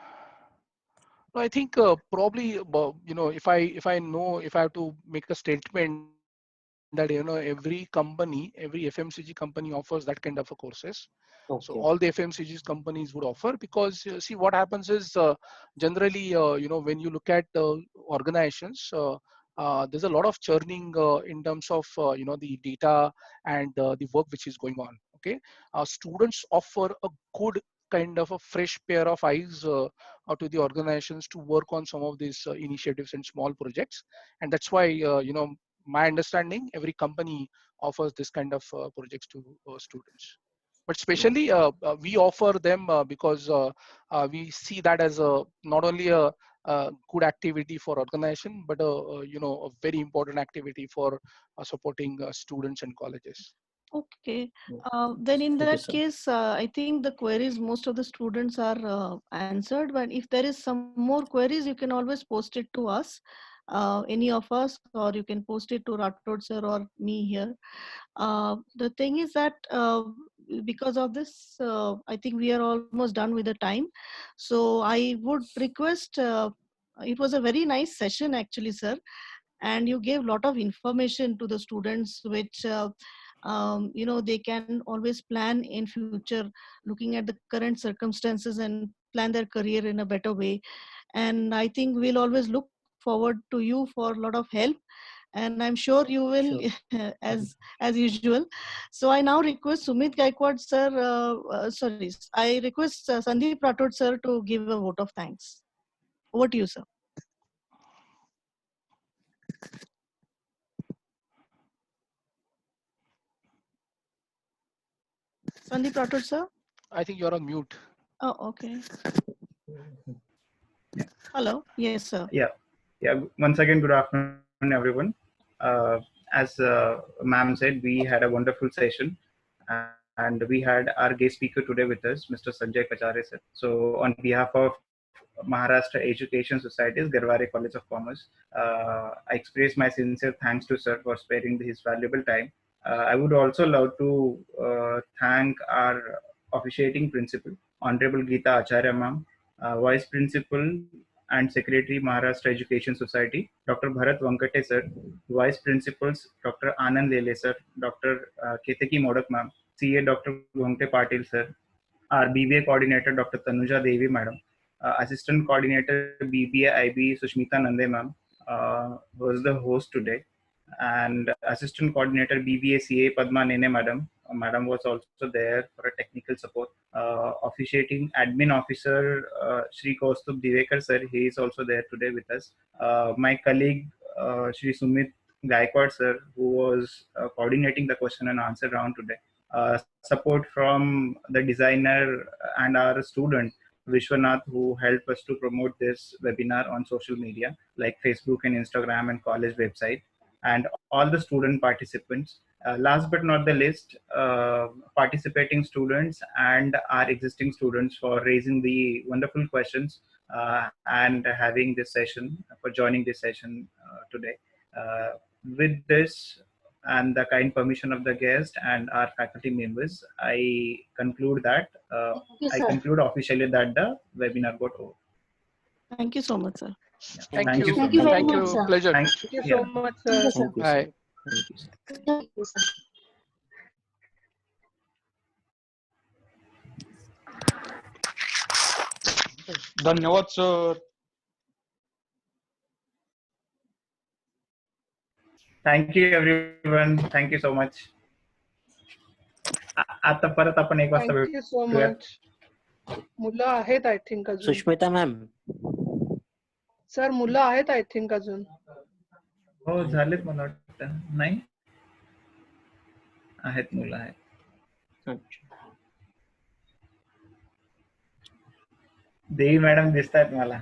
Speaker 2: No, I think probably if I have to make a statement that every FMCG company offers that kind of a courses. So
Speaker 3: Okay.
Speaker 2: all the FMCG companies would offer, because see what happens is generally when you look at organizations, there's a lot of churning in terms of the data and the work which is going on. Okay, students offer a good kind of a fresh pair of eyes to the organizations to work on some of these initiatives and small projects, and that's why my understanding, every company offers this kind of projects to students. But especially we offer them because we see that as not only a good activity for organization, but a very important activity for supporting students and colleges.
Speaker 1: okay. Then in
Speaker 3: Okay,
Speaker 1: that
Speaker 3: sir.
Speaker 1: case, I think the queries, most of the students are answered. But if there is some more queries, you can always post it to us, any of us, or you can post it to Rathod sir or me here. The thing is that because of this, I think we are almost done with the time. So I would request, it was a very nice session actually, sir, and you gave a lot of information to the students, which they can always plan in future, looking at the current circumstances and plan their career in a better way. And I think we'll always look forward to you for a lot of help. and I'm sure you will, as usual. So I now request Sumit Gaikwad sir, sorry, I request Sandeep Rathod sir to give a vote of thanks. Over to you, sir. Sandeep Rathod sir?
Speaker 2: I think you're on mute.
Speaker 1: Oh, okay. Hello. Yes, sir.
Speaker 4: Yeah. Once again, good afternoon, everyone. As ma'am said, we had a wonderful session, and we had our guest speaker today with us, Mr. Sanjay Kachare sir. So, on behalf of Maharashtra Education Society's Garware College of Commerce, I express my sincere thanks to sir for sparing his valuable time. I would also love to thank our officiating principal, Honorable Geeta Acharya ma'am, Vice Principal and Secretary, Maharashtra Education Society, Dr. Bharat Vankate sir, Vice Principals, Dr. Anand Lele sir, Dr. Ketaki Modak ma'am, CA Dr. Bhongte Patil sir, our BBA coordinator Dr. Tanuja Devi madam, Assistant Coordinator BBA IB Sushmita Nande ma'am, was the host today, and Assistant Coordinator BBA CA Padma Nene madam. Madam was also there for a technical support. Officiating Admin Officer Shri Kaustubh Divekar sir, he is also there today with us. My colleague Shri Sumit Gaikwad sir, who was coordinating the question and answer round today. Support from the designer and our student Vishwanath, who helped us to promote this webinar on social media like Facebook and Instagram and college website, and all the student participants. Last but not the least, participating students and our existing students for raising the wonderful questions and having this session, for joining this session today. With this and the kind permission of the guest and our faculty members, I conclude that I conclude officially that the webinar got over.
Speaker 1: Thank you so much, sir.
Speaker 4: Yeah.
Speaker 2: Thank you.
Speaker 4: so
Speaker 5: Thank you
Speaker 4: much.
Speaker 5: very much, sir.
Speaker 2: Pleasure.
Speaker 4: Thank
Speaker 5: Thank you
Speaker 4: yeah.
Speaker 5: so much, sir.
Speaker 3: Thank you,
Speaker 2: Bye.
Speaker 3: sir. Thank you, sir.
Speaker 5: Thank you, sir.
Speaker 6: धन्यवाद sir.
Speaker 4: Thank you everyone. Thank you so much. आता परत आपण 1 वाजता
Speaker 5: Thank you so much. मुलं आहेत I think अजून.
Speaker 3: Sushmita ma'am.
Speaker 5: Sir मुलं आहेत आय थिंक अजून.
Speaker 4: हो झालेत मला वाटतं. नाही आहेत मुलं आहेत.
Speaker 3: अच्छा.
Speaker 4: देवी मॅडम दिसतायत मला.